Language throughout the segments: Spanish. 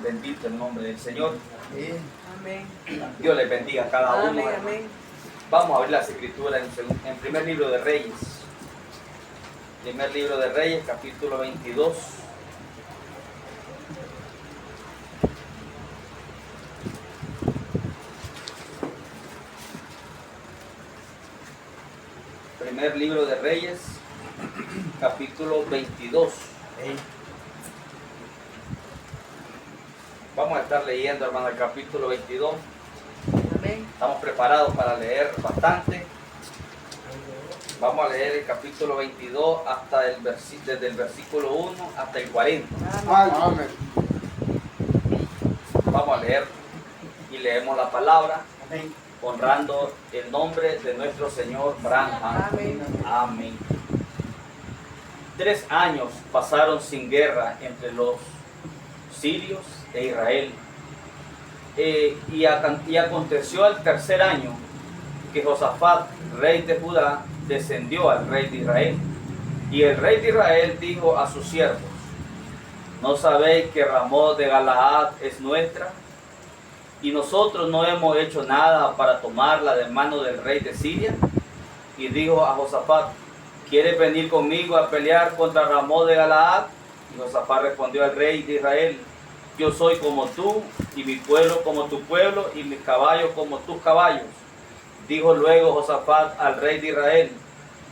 bendito el nombre del Señor. Amén. Dios les bendiga a cada uno. Amén, amén. Vamos a abrir las escrituras en primer libro de Reyes. Primer libro de Reyes, capítulo 22. Primer libro de Reyes, capítulo 22. Vamos a estar leyendo, hermano, el capítulo 22. Amén. Estamos preparados para leer bastante. Vamos a leer el capítulo 22 hasta desde el versículo 1 hasta el 40. Amén. Vamos a leer y leemos la palabra, Amén. honrando el nombre de nuestro Señor Branham. Amén. Amén. 3 años pasaron sin guerra entre los sirios e Israel. Y aconteció el tercer año que Josafat, rey de Judá, descendió al rey de Israel. Y el rey de Israel dijo a sus siervos: ¿no sabéis que Ramot de Galaad es nuestra? Y nosotros no hemos hecho nada para tomarla de mano del rey de Siria. Y dijo a Josafat: ¿quieres venir conmigo a pelear contra Ramot de Galaad? Y Josafat respondió al rey de Israel: yo soy como tú, y mi pueblo como tu pueblo, y mis caballos como tus caballos. Dijo luego Josafat al rey de Israel: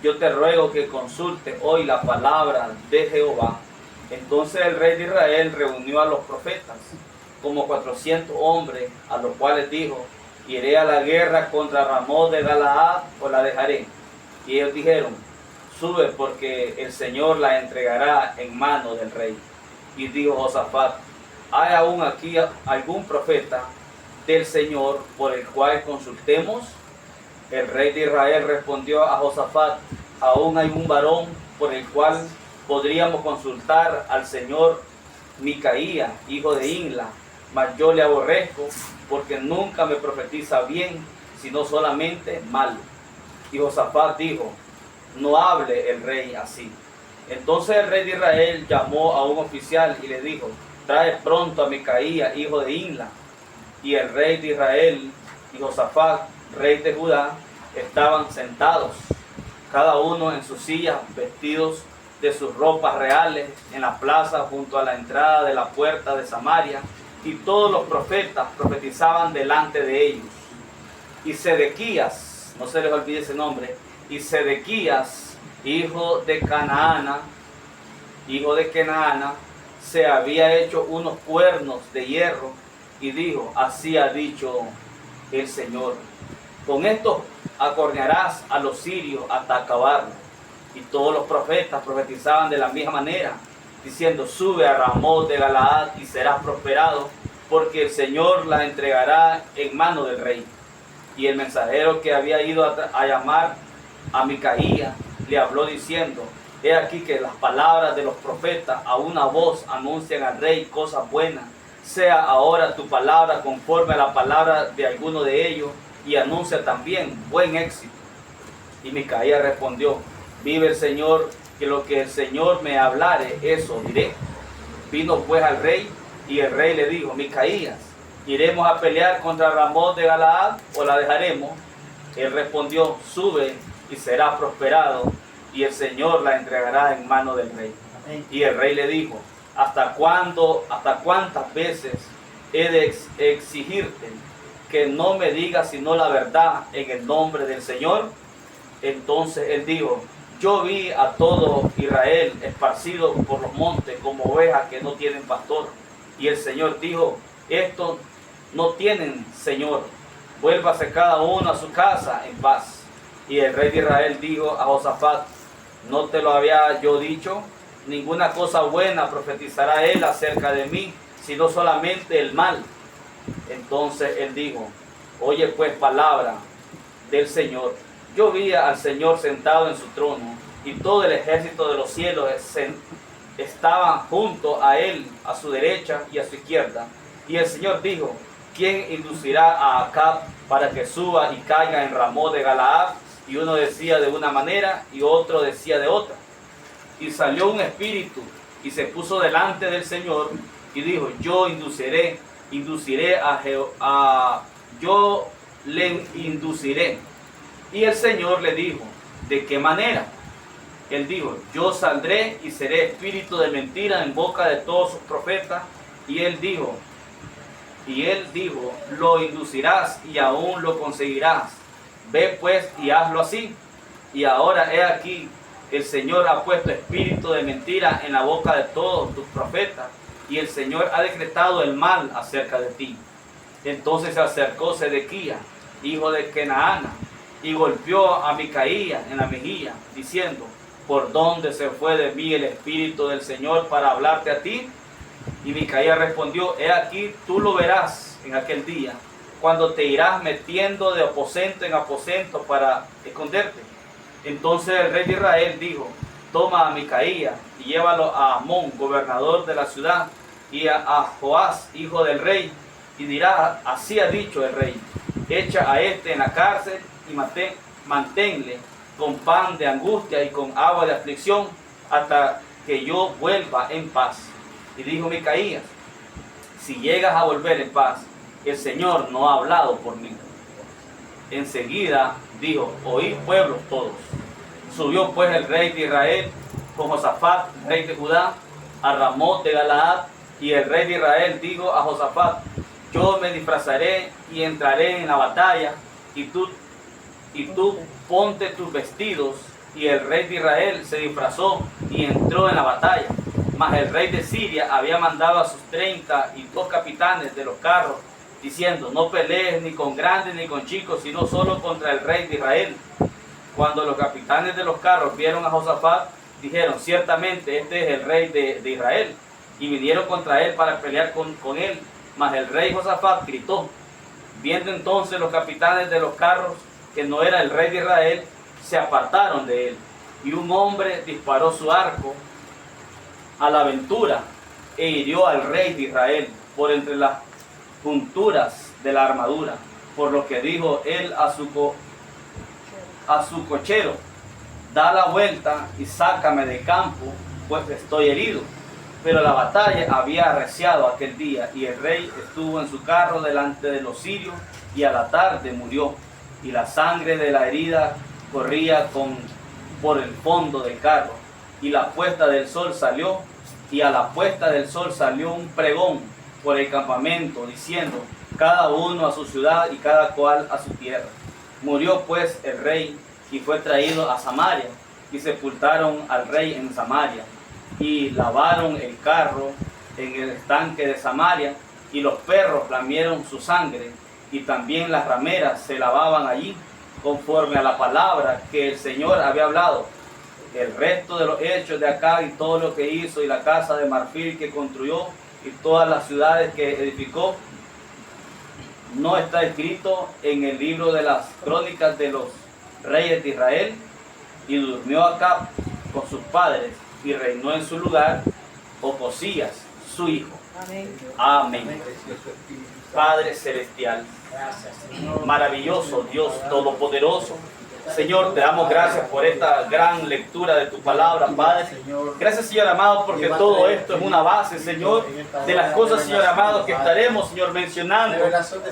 yo te ruego que consulte hoy la palabra de Jehová. Entonces el rey de Israel reunió a los profetas, como 400 hombres, a los cuales dijo: iré a la guerra contra Ramot de Galaad o la dejaré. Y ellos dijeron: sube, porque el Señor la entregará en mano del rey. Y dijo Josafat: ¿hay aún aquí algún profeta del Señor por el cual consultemos? El rey de Israel respondió a Josafat: aún hay un varón por el cual podríamos consultar al Señor, Micaías, hijo de Inla, mas yo le aborrezco, porque nunca me profetiza bien, sino solamente mal. Y Josafat dijo: no hable el rey así. Entonces el rey de Israel llamó a un oficial y le dijo: trae pronto a Micaías, hijo de Inla. Y el rey de Israel y Josafat, rey de Judá, estaban sentados, cada uno en sus sillas, vestidos de sus ropas reales, en la plaza junto a la entrada de la puerta de Samaria, y todos los profetas profetizaban delante de ellos. Y Sedequías, no se les olvide ese nombre, y Sedequías, hijo de Canaana, se había hecho unos cuernos de hierro, y dijo: así ha dicho el Señor, con esto acornearás a los sirios hasta acabarlos. Y todos los profetas profetizaban de la misma manera, diciendo: sube a Ramot de Galaad y serás prosperado, porque el Señor la entregará en mano del rey. Y el mensajero que había ido a llamar a Micaías le habló diciendo: he aquí que las palabras de los profetas a una voz anuncian al rey cosas buenas. Sea ahora tu palabra conforme a la palabra de alguno de ellos, y anuncia también buen éxito. Y Micaías respondió: vive el Señor, que lo que el Señor me hablare, eso diré. Vino pues al rey, y el rey le dijo: Micaías, ¿iremos a pelear contra Ramot de Galaad o la dejaremos? Él respondió: sube y será prosperado, y el Señor la entregará en mano del rey. Amén. Y el rey le dijo: ¿hasta cuántas veces he de exigirte que no me digas sino la verdad en el nombre del Señor? Entonces él dijo: yo vi a todo Israel esparcido por los montes como ovejas que no tienen pastor. Y el Señor dijo: estos no tienen Señor, vuélvase cada uno a su casa en paz. Y el rey de Israel dijo a Josafat: ¿no te lo había yo dicho? Ninguna cosa buena profetizará él acerca de mí, sino solamente el mal. Entonces él dijo: oye pues palabra del Señor. Yo vi al Señor sentado en su trono, y todo el ejército de los cielos estaban junto a él, a su derecha y a su izquierda. Y el Señor dijo: ¿quién inducirá a Acab para que suba y caiga en Ramot de Galaad? Y uno decía de una manera y otro decía de otra. Y salió un espíritu y se puso delante del Señor, y dijo, yo le induciré. Y el Señor le dijo, ¿de qué manera? Él dijo, yo saldré y seré espíritu de mentira en boca de todos sus profetas. Y él dijo, lo inducirás y aún lo conseguirás. Ve pues y hazlo así. Y ahora he aquí, el Señor ha puesto espíritu de mentira en la boca de todos tus profetas, y el Señor ha decretado el mal acerca de ti. Entonces se acercó Sedequías, hijo de Kenaana, y golpeó a Micaías en la mejilla, diciendo, ¿por dónde se fue de mí el espíritu del Señor para hablarte a ti? Y Micaías respondió, he aquí, tú lo verás en aquel día, cuando te irás metiendo de aposento en aposento para esconderte. Entonces el rey de Israel dijo, toma a Micaías y llévalo a Amón, gobernador de la ciudad, y a Joás, hijo del rey, y dirá, así ha dicho el rey, echa a este en la cárcel y manténle con pan de angustia y con agua de aflicción hasta que yo vuelva en paz. Y dijo Micaías, si llegas a volver en paz, el Señor no ha hablado por mí. Enseguida dijo, oíd pueblos todos. Subió pues el rey de Israel con Josafat, rey de Judá, a Ramot de Galaad, y el rey de Israel dijo a Josafat, yo me disfrazaré y entraré en la batalla, y tú ponte tus vestidos. Y el rey de Israel se disfrazó y entró en la batalla. Mas el rey de Siria había mandado a sus 32 capitanes de los carros, diciendo, no pelees ni con grandes ni con chicos, sino solo contra el rey de Israel. Cuando los capitanes de los carros vieron a Josafat, dijeron, ciertamente este es el rey de Israel. Y vinieron contra él para pelear con él. Mas el rey Josafat gritó. Viendo entonces los capitanes de los carros que no era el rey de Israel, se apartaron de él. Y un hombre disparó su arco a la aventura e hirió al rey de Israel por entre las junturas de la armadura. Por lo que dijo él a su cochero, da la vuelta y sácame del campo, pues estoy herido. Pero la batalla había arreciado aquel día, y el rey estuvo en su carro delante de los sirios, y a la tarde murió, y la sangre de la herida corría por el fondo del carro. Y la puesta del sol salió, y a la puesta del sol salió un pregón por el campamento, diciendo, cada uno a su ciudad y cada cual a su tierra. Murió pues el rey, y fue traído a Samaria, y sepultaron al rey en Samaria, y lavaron el carro en el estanque de Samaria, y los perros lamieron su sangre, y también las rameras se lavaban allí, conforme a la palabra que el Señor había hablado. El resto de los hechos de Acab y todo lo que hizo, y la casa de marfil que construyó, y todas las ciudades que edificó, no está escrito en el libro de las crónicas de los reyes de Israel. Y durmió Acab con sus padres, y reinó en su lugar Ocosías, su hijo. Amén. Amén. Padre celestial, maravilloso Dios todopoderoso, Señor, te damos gracias por esta gran lectura de tu palabra, Padre. Gracias, Señor amado, porque todo esto es una base, Señor, de las cosas, Señor amado, que estaremos, Señor, mencionando,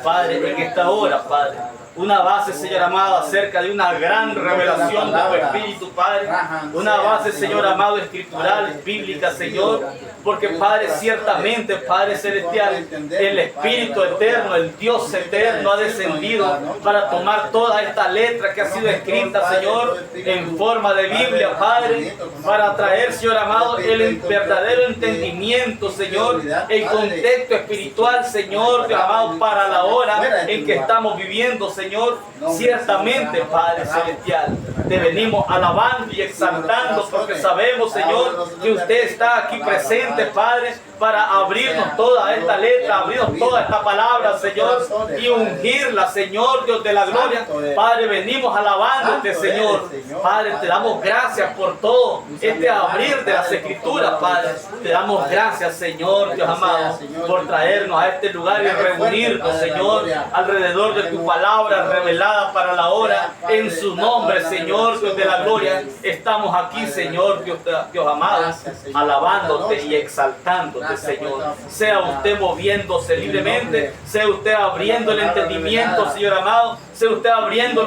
Padre, en esta hora, Padre. Una base, Señor amado, acerca de una gran revelación de tu Espíritu, Padre. Una base, Señor amado, escritural, bíblica, Señor. Porque, Padre, ciertamente, Padre celestial, el Espíritu eterno, el Dios eterno ha descendido para tomar toda esta letra que ha sido escrita, Señor, en forma de Biblia, Padre, para traer, Señor amado, el verdadero entendimiento, Señor, el contexto espiritual, Señor, Dios amado, para la hora en que estamos viviendo, Señor. Ciertamente, Padre celestial, te venimos alabando y exaltando porque sabemos, Señor, que usted está aquí presente, Padre, para abrirnos toda esta letra, abrirnos toda esta palabra, Señor, y ungirla, Señor, Dios de la gloria. Padre, venimos alabándote, Señor. Padre, te damos gracias por todo este abrir de las Escrituras, Padre. Te damos gracias, Señor, Dios amado, por traernos a este lugar y reunirnos, Señor, alrededor de tu palabra revelada para la hora. En su nombre, Señor, Dios de la gloria, estamos aquí, Señor, Dios amado, alabándote y exaltándote, Gracias, Señor. por esta Sea oportunidad. usted moviéndose En el libremente, nombre sea usted abriendo el de la palabra entendimiento, revelada. Señor amado, sea usted abriendo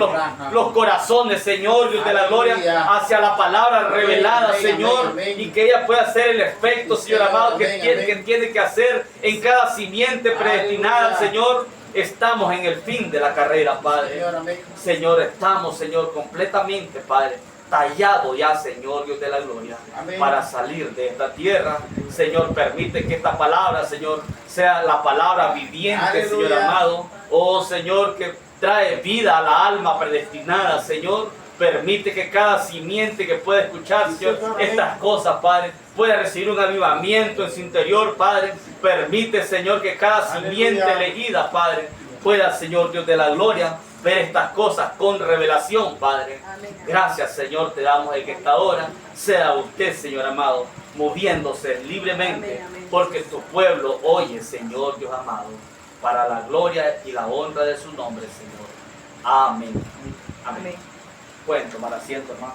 los corazones, Señor, Dios de la gloria, Aleluya. hacia la palabra Amén, revelada, amén, Señor, amén, amén. y que ella pueda hacer el efecto, Sí, Señor Señor, amado, que amén, tiene, amén. que tiene que hacer en cada simiente predestinada, Aleluya. Señor. Estamos en el fin de la carrera, Padre. Señor, amén. Señor, estamos, Señor, completamente, Padre, tallado ya, Señor, Dios de la gloria, Amén. para salir de esta tierra. Señor, permite que esta palabra, Señor, sea la palabra viviente, Aleluya. Señor amado. Oh, Señor, que trae vida a la alma predestinada, Señor. Permite que cada simiente que pueda escuchar, Señor, estas cosas, Padre, pueda recibir un avivamiento en su interior, Padre. Permite, Señor, que cada simiente Aleluya. elegida, Padre, pueda, Señor, Dios de la gloria, ver estas cosas con revelación, Padre. Amén. Gracias, Señor, te damos en esta hora. Sea usted, Señor amado, moviéndose libremente, Amén, amén. porque tu pueblo oye, Señor Dios amado, para la gloria y la honra de su nombre, Señor. Amén. Amén. Amén. Pueden tomar asiento, hermano.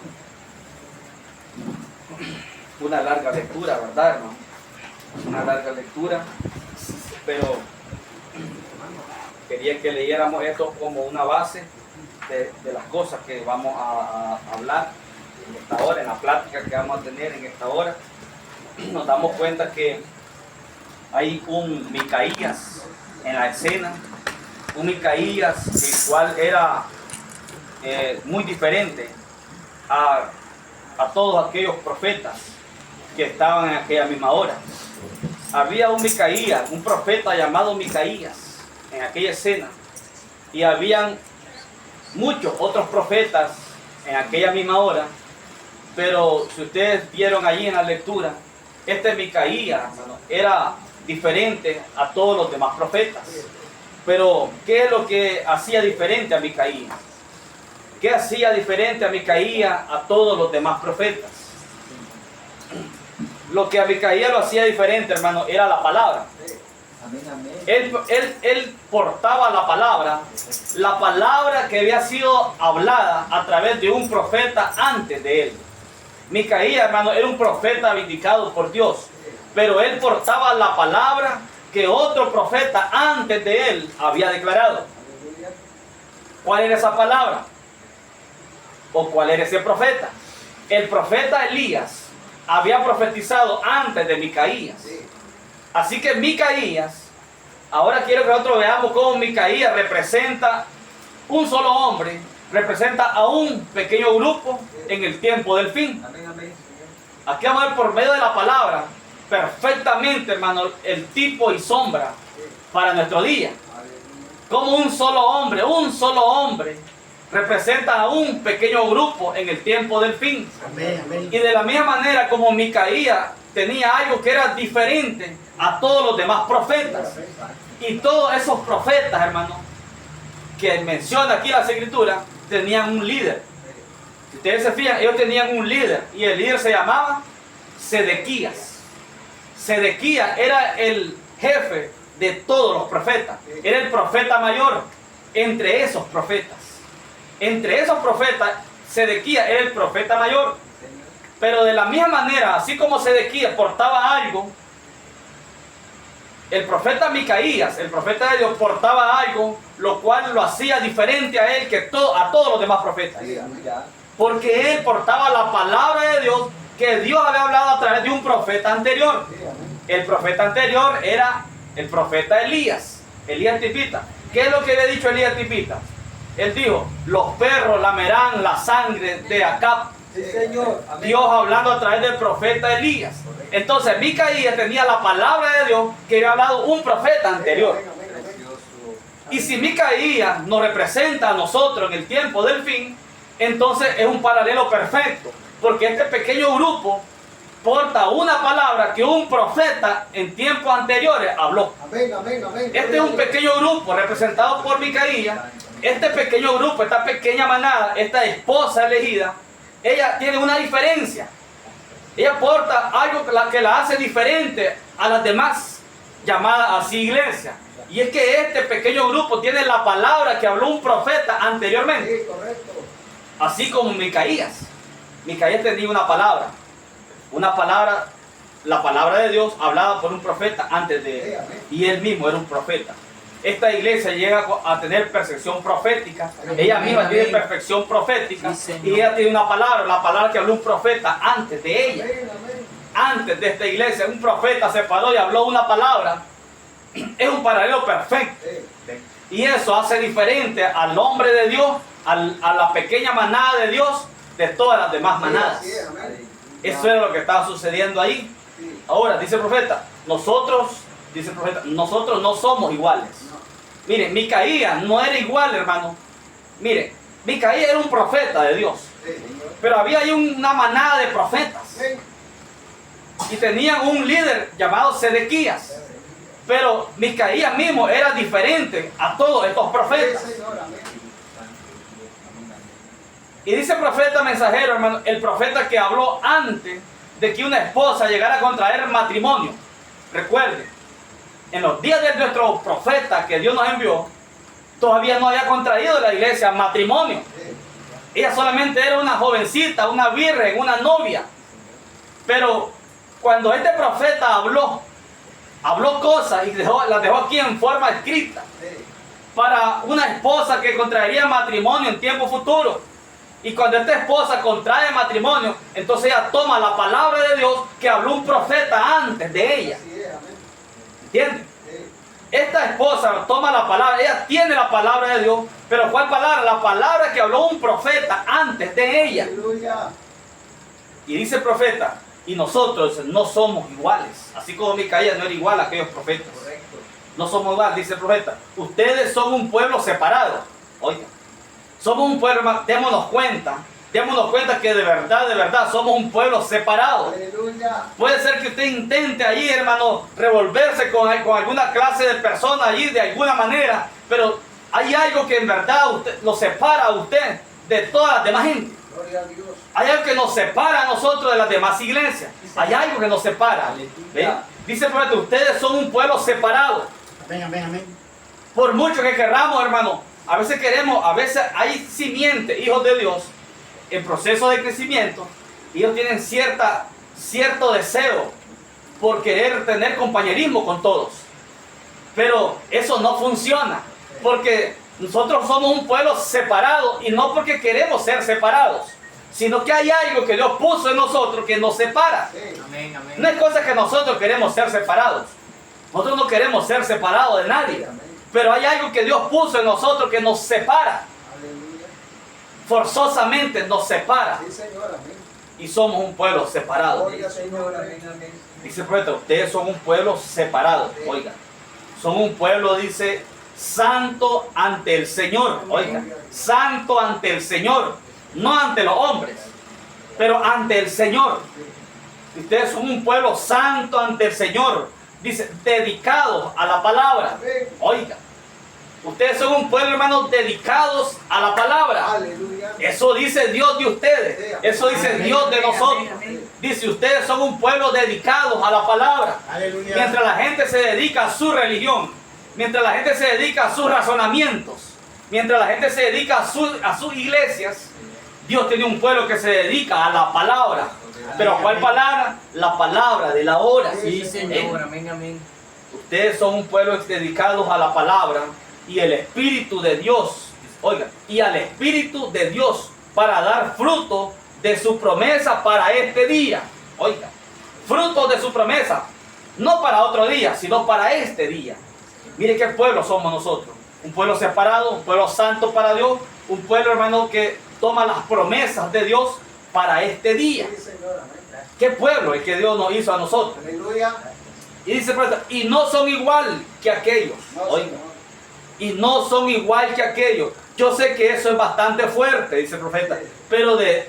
Una larga lectura, ¿verdad, hermano? Una larga lectura, pero quería que leyéramos esto como una base de las cosas que vamos a hablar en esta hora, en la plática que vamos a tener en esta hora. Nos damos cuenta que hay un Micaías en la escena, un Micaías el cual era muy diferente a todos aquellos profetas que estaban en aquella misma hora. Había un Micaías, un profeta llamado Micaías en aquella escena, y habían muchos otros profetas en aquella misma hora, pero si ustedes vieron allí en la lectura, este Micaías, hermano, era diferente a todos los demás profetas. Pero ¿qué es lo que hacía diferente a Micaías? ¿Qué hacía diferente a Micaías a todos los demás profetas? Lo que a Micaías lo hacía diferente, hermano, era la palabra. Amén, amén. Él portaba la palabra que había sido hablada a través de un profeta antes de él. Micaías, hermano, era un profeta vindicado por Dios, pero él portaba la palabra que otro profeta antes de él había declarado. ¿Cuál era esa palabra? ¿O cuál era ese profeta? El profeta Elías había profetizado antes de Micaías. Así que Micaías, ahora quiero que nosotros veamos cómo Micaías representa un solo hombre, representa a un pequeño grupo en el tiempo del fin. Aquí vamos a ver por medio de la palabra perfectamente, hermano, el tipo y sombra para nuestro día. Como un solo hombre representa a un pequeño grupo en el tiempo del fin. Amén, amén. Y de la misma manera como Micaías tenía algo que era diferente a todos los demás profetas. Y todos esos profetas, hermano, que menciona aquí las escrituras, tenían un líder. Si ustedes se fijan, ellos tenían un líder, y el líder se llamaba Sedequías. Sedequías era el jefe de todos los profetas. Era el profeta mayor entre esos profetas. Entre esos profetas, Sedequías era el profeta mayor. Pero de la misma manera, así como Sedequías portaba algo, el profeta Micaías, el profeta de Dios, portaba algo, lo cual lo hacía diferente a él que a todos los demás profetas. Porque él portaba la palabra de Dios que Dios había hablado a través de un profeta anterior. El profeta anterior era el profeta Elías, Elías Tipita. ¿Qué es lo que había dicho Elías Tipita? Él dijo, los perros lamerán la sangre de Acab. Sí, Señor. Amén. Dios hablando a través del profeta Elías. Entonces Micaías tenía la palabra de Dios que había hablado un profeta anterior. Y si Micaías nos representa a nosotros en el tiempo del fin, entonces es un paralelo perfecto, porque este pequeño grupo porta una palabra que un profeta en tiempos anteriores habló. Amén, amén, amén. Este es un pequeño grupo representado por Micaías. Este pequeño grupo, esta pequeña manada, esta esposa elegida, ella tiene una diferencia. Ella porta algo que la hace diferente a las demás, llamadas así iglesia. Y es que este pequeño grupo tiene la palabra que habló un profeta anteriormente. Sí, correcto. Así como Micaías. Micaías tenía una palabra la palabra de Dios hablada por un profeta antes de él. Y él mismo era un profeta. Esta iglesia llega a tener perfección profética. Ella misma tiene perfección profética. Y ella tiene una palabra, la palabra que habló un profeta antes de ella. Antes de esta iglesia, un profeta se paró y habló una palabra. Es un paralelo perfecto. Y eso hace diferente al hombre de Dios, a la pequeña manada de Dios, de todas las demás manadas. Eso era lo que estaba sucediendo ahí. Ahora, dice el profeta, nosotros no somos iguales. Mire, Micaías no era igual, hermano. Mire, Micaías era un profeta de Dios. Pero había ahí una manada de profetas. Y tenían un líder llamado Sedequías. Pero Micaías mismo era diferente a todos estos profetas. Y dice el profeta mensajero, hermano, el profeta que habló antes de que una esposa llegara a contraer matrimonio. Recuerde, en los días de nuestro profeta que Dios nos envió, todavía no había contraído la iglesia matrimonio. Ella solamente era una jovencita, una virgen, una novia. Pero cuando este profeta habló cosas y las dejó aquí en forma escrita para una esposa que contraería matrimonio en tiempo futuro. Y cuando esta esposa contrae matrimonio, entonces ella toma la palabra de Dios que habló un profeta antes de ella. ¿Entiendes? Esta esposa toma la palabra, ella tiene la palabra de Dios, pero ¿cuál palabra? La palabra que habló un profeta antes de ella. Y dice el profeta, y nosotros no somos iguales, así como Micaías no era igual a aquellos profetas. No somos iguales, dice el profeta. Ustedes son un pueblo separado. Oiga, somos un pueblo, démonos cuenta que de verdad somos un pueblo separado. Aleluya. Puede ser que usted intente allí, hermano, revolverse con alguna clase de persona allí de alguna manera, pero hay algo que en verdad lo separa a usted de todas las demás gente. Gloria a Dios. Hay algo que nos separa a nosotros de las demás iglesias. Hay algo que nos separa. ¿Ve? Dice el profeta, ustedes son un pueblo separado. Amén, amén, amén. Por mucho que querramos, hermano, a veces hay simiente, hijos de Dios, en proceso de crecimiento, y ellos tienen cierto deseo por querer tener compañerismo con todos. Pero eso no funciona, porque nosotros somos un pueblo separado, y no porque queremos ser separados, sino que hay algo que Dios puso en nosotros que nos separa. Amén, amén. No es cosa que nosotros queremos ser separados. Nosotros no queremos ser separados de nadie. Pero hay algo que Dios puso en nosotros que nos separa. Aleluya. Forzosamente nos separa. Sí, Señor, amén. Y somos un pueblo separado. Gloria, Señor, amén, amén. Dice el profeta, ustedes son un pueblo separado. Oiga, son un pueblo, dice, santo ante el Señor. Oiga, santo ante el Señor. No ante los hombres, pero ante el Señor. Ustedes son un pueblo santo ante el Señor. Dice, dedicados a la palabra. Oiga, ustedes son un pueblo, hermanos, dedicados a la palabra. Aleluya. Eso dice Dios de ustedes. Eso dice Dios de nosotros. Dice, ustedes son un pueblo dedicados a la palabra. Aleluya. Mientras la gente se dedica a su religión, mientras la gente se dedica a sus razonamientos, mientras la gente se dedica a sus iglesias, Dios tiene un pueblo que se dedica a la palabra. ¿Pero cuál palabra? La palabra de la hora. Sí, Señor. Amén, amén. Ustedes son un pueblo dedicados a la palabra y el Espíritu de Dios, oiga, y al Espíritu de Dios para dar fruto de su promesa para este día. Oiga, fruto de su promesa, no para otro día, sino para este día. Mire qué pueblo somos nosotros. Un pueblo separado, un pueblo santo para Dios, un pueblo, hermano, que toma las promesas de Dios para este día. Sí, Señor, amén. ¿Qué pueblo es que Dios nos hizo a nosotros? Aleluya. Y dice el profeta, y no son igual que aquellos. No, Oiga, Señor. y no son igual que aquellos. Yo sé que eso es bastante fuerte, dice el profeta, pero de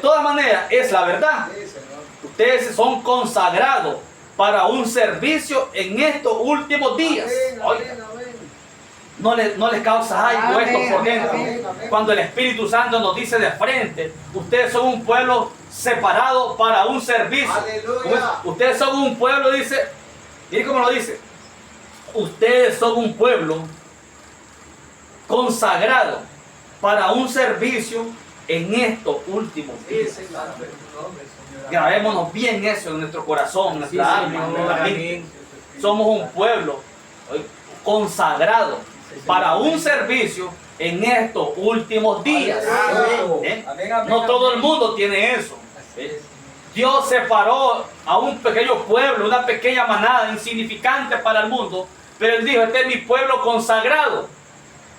todas maneras es la verdad. Sí, Señor. Ustedes son consagrados para un servicio en estos últimos días. Amén, Oiga, amén, amén. no les causa algo Amén, esto por amén, dentro. amén, amén. Cuando el Espíritu Santo nos dice de frente, ustedes son un pueblo separado para un servicio. Aleluya. ¿Cómo es? Ustedes son un pueblo, dice, mire cómo lo dice. Ustedes son un pueblo consagrado para un servicio en estos últimos Sí, días. Señor. Amén. Tu nombre, Señor. Grabémonos bien eso en nuestro corazón, en Sí, nuestra alma, en Señor, nuestra mente. amén. Somos un pueblo consagrado para un servicio en estos últimos días. Amén. ¿Eh? Amén, amén, No todo el amén. mundo tiene eso. Así es. Dios separó a un pequeño pueblo, una pequeña manada insignificante para el mundo, pero Él dijo, este es mi pueblo consagrado.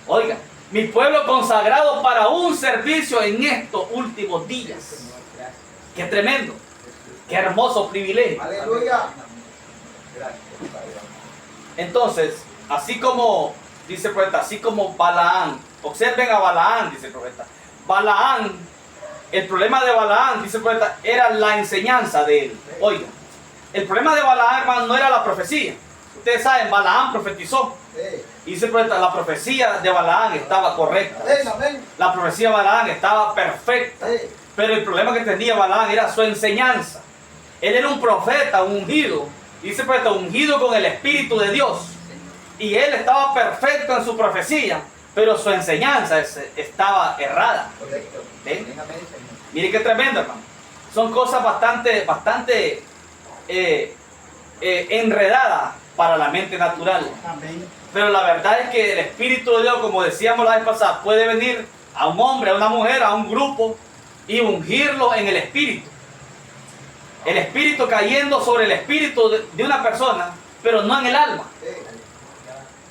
Oiga, mi pueblo consagrado para un servicio en estos últimos días. Señor, gracias. Qué tremendo, qué hermoso privilegio. Aleluya. Gracias, Padre. Entonces, así como, dice el profeta, así como Balaán, observen a Balaán, dice el profeta. Balaán, el problema de Balaán, dice el profeta, era la enseñanza de él. Oiga, el problema de Balaán, hermano, no era la profecía. Ustedes saben, Balaán profetizó. Sí. Y dice el profeta, la profecía de Balaán estaba correcta. Amén, amén. La profecía de Balaán estaba perfecta. Sí. Pero el problema que tenía Balaán era su enseñanza. Él era un profeta, ungido. Dice el profeta, ungido con el Espíritu de Dios. Y él estaba perfecto en su profecía, pero su enseñanza estaba errada. Correcto. ¿Sí? Amén, amén, Señor. Mire qué tremendo, hermano. Son cosas bastante enredadas para la mente natural. Amén. Pero la verdad es que el Espíritu de Dios, como decíamos la vez pasada, puede venir a un hombre, a una mujer, a un grupo y ungirlo en el Espíritu. El Espíritu cayendo sobre el Espíritu de una persona, pero no en el alma. Sí.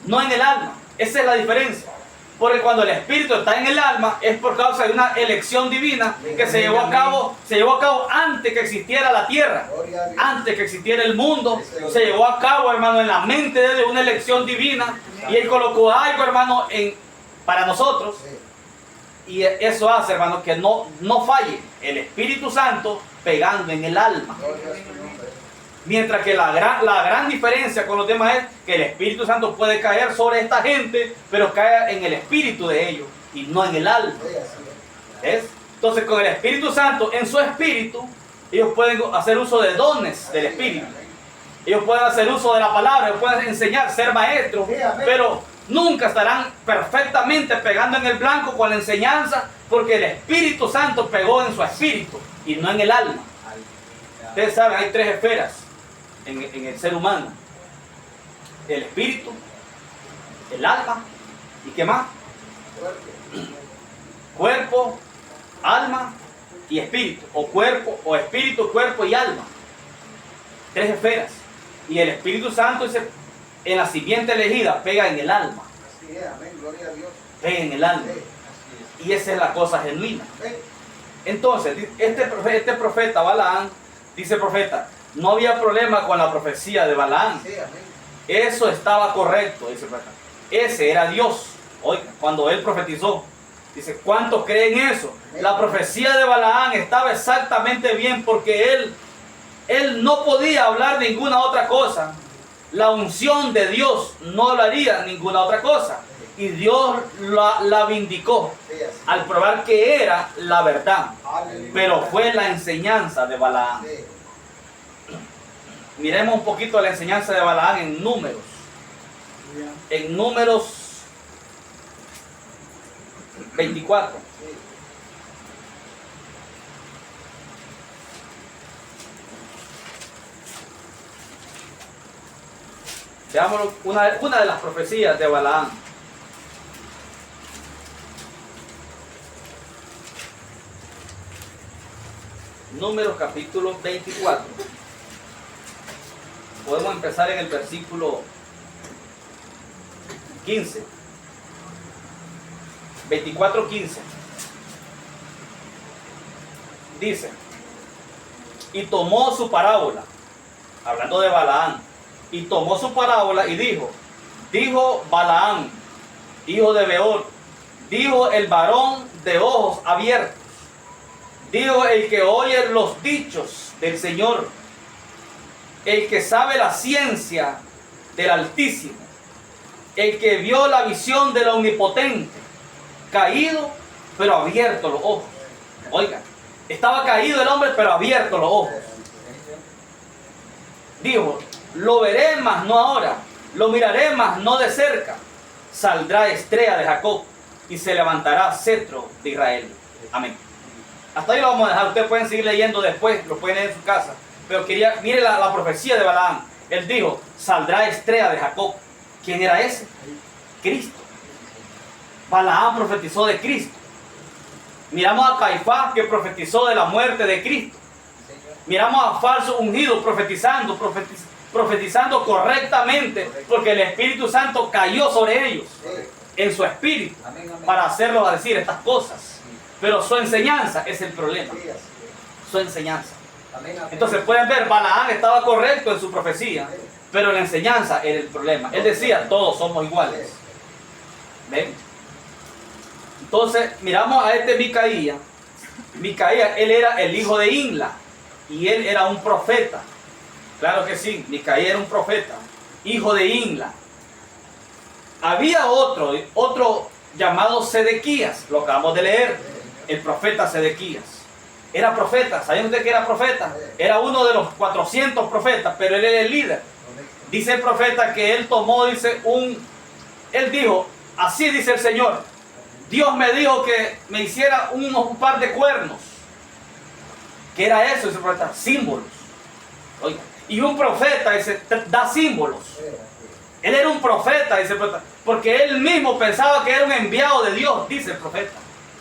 No en el alma. Esa es la diferencia. Porque cuando el Espíritu está en el alma es por causa de una elección divina que se llevó a cabo antes que existiera la tierra, Gloria a Dios. antes que existiera el mundo. Se llevó a cabo, hermano, en la mente de Dios una elección divina y Él colocó algo, hermano, para nosotros. Sí. Y eso hace, hermano, que no falle el Espíritu Santo pegando en el alma. Gloria a su nombre. Mientras que la gran diferencia con los demás es que el Espíritu Santo puede caer sobre esta gente, pero cae en el espíritu de ellos y no en el alma. Sí, así es. ¿Ves? Entonces con el Espíritu Santo, en su espíritu, ellos pueden hacer uso de dones del Espíritu. Ellos pueden hacer uso de la palabra, ellos pueden enseñar, ser maestros, Sí, amén. pero nunca estarán perfectamente pegando en el blanco con la enseñanza, porque el Espíritu Santo pegó en su espíritu y no en el alma. Ustedes saben, hay tres esferas en el ser humano: el espíritu, el alma y ¿qué más? Cuerpo, alma y espíritu, o cuerpo, o espíritu, cuerpo y alma. Tres esferas. Y el Espíritu Santo dice, en la simiente elegida pega en el alma, Así es, amén. Gloria a Dios. pega en el alma. Sí. Y esa es la cosa genuina. Amén. Entonces, este profeta Balaán, dice el profeta, no había problema con la profecía de Balaán. Sí, amén. Eso estaba correcto, dice el profeta. Ese era Dios. Oiga, cuando él profetizó, dice, ¿cuántos creen eso? La profecía de Balaán estaba exactamente bien porque él no podía hablar ninguna otra cosa. La unción de Dios no hablaría ninguna otra cosa. Y Dios la vindicó Sí, así es. al probar que era la verdad. Aleluya. Pero fue la enseñanza de Balaán. Sí. Miremos un poquito la enseñanza de Balaán en Números. En Números 24. Sí. Veamos una de las profecías de Balaán. Números capítulo 24. Podemos empezar en el versículo 15. 24:15. Dice, y tomó su parábola, hablando de Balaán, y tomó su parábola y dijo Balaán, hijo de Beor, dijo el varón de ojos abiertos, dijo el que oye los dichos del Señor, el que sabe la ciencia del Altísimo, el que vio la visión del Omnipotente, caído pero abierto los ojos. Oiga, estaba caído el hombre pero abierto los ojos. Dijo, lo veré mas no ahora, lo miraré mas no de cerca. Saldrá estrella de Jacob y se levantará cetro de Israel. Amén. Hasta ahí lo vamos a dejar. Ustedes pueden seguir leyendo después, lo pueden leer en su casa. Pero mire la profecía de Balaam. Él dijo, saldrá estrella de Jacob. ¿Quién era ese? Cristo. Balaam profetizó de Cristo. Miramos a Caifás, que profetizó de la muerte de Cristo. Miramos a falso ungido profetizando correctamente, porque el Espíritu Santo cayó sobre ellos en su espíritu para hacerlos decir estas cosas. Pero su enseñanza es el problema. Su enseñanza. Entonces pueden ver, Balaam estaba correcto en su profecía, pero la enseñanza era el problema. Él decía, todos somos iguales. ¿Ven? Entonces miramos a este Micaías. Micaías, él era el hijo de Inla y él era un profeta. Claro que sí, Micaías era un profeta, hijo de Inla. Había otro llamado Sedequías, lo acabamos de leer, el profeta Sedequías. Era profeta, ¿saben ustedes que era profeta? Era uno de los 400 profetas, pero él era el líder. Dice el profeta que él tomó, él dijo, así dice el Señor, Dios me dijo que me hiciera un par de cuernos. ¿Qué era eso? Dice el profeta, símbolos. Oiga, y un profeta da símbolos. Él era un profeta, dice el profeta, porque él mismo pensaba que era un enviado de Dios, dice el profeta.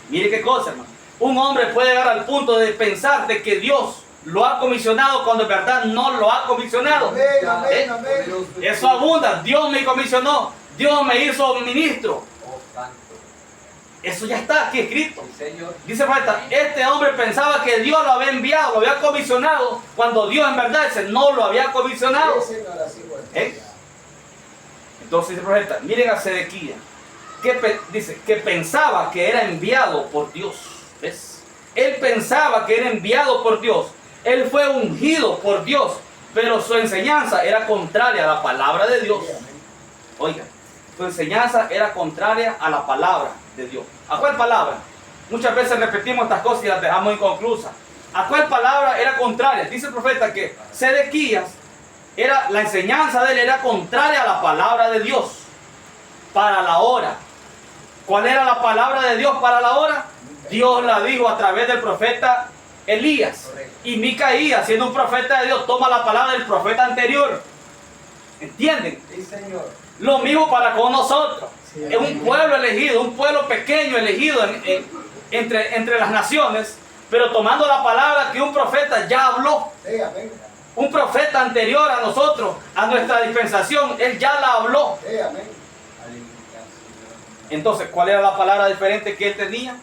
Mire qué cosa, hermano. Un hombre puede llegar al punto de pensar de que Dios lo ha comisionado cuando en verdad no lo ha comisionado. Eso abunda. Dios me comisionó, Dios me hizo ministro. Eso ya está aquí escrito. Dice el profeta, este hombre pensaba que Dios lo había enviado, lo había comisionado, cuando Dios en verdad no lo había comisionado. Entonces dice el profeta, miren a Sedequías, dice que pensaba que era enviado por Dios. ¿Ves? Él pensaba que era enviado por Dios. Él fue ungido por Dios, pero su enseñanza era contraria a la palabra de Dios. Oiga, su enseñanza era contraria a la palabra de Dios. ¿A cuál palabra? Muchas veces repetimos estas cosas y las dejamos inconclusas. ¿A cuál palabra era contraria? Dice el profeta que Sedequías, la enseñanza de él era contraria a la palabra de Dios para la hora. ¿Cuál era la palabra de Dios para la hora? Dios la dijo a través del profeta Elías. Y Micaías, siendo un profeta de Dios, toma la palabra del profeta anterior. ¿Entienden? Sí, Señor. Lo mismo para con nosotros. Es un pueblo elegido, un pueblo pequeño elegido entre las naciones, pero tomando la palabra que un profeta ya habló. Un profeta anterior a nosotros, a nuestra dispensación, él ya la habló. Entonces, ¿cuál era la palabra diferente que él tenía?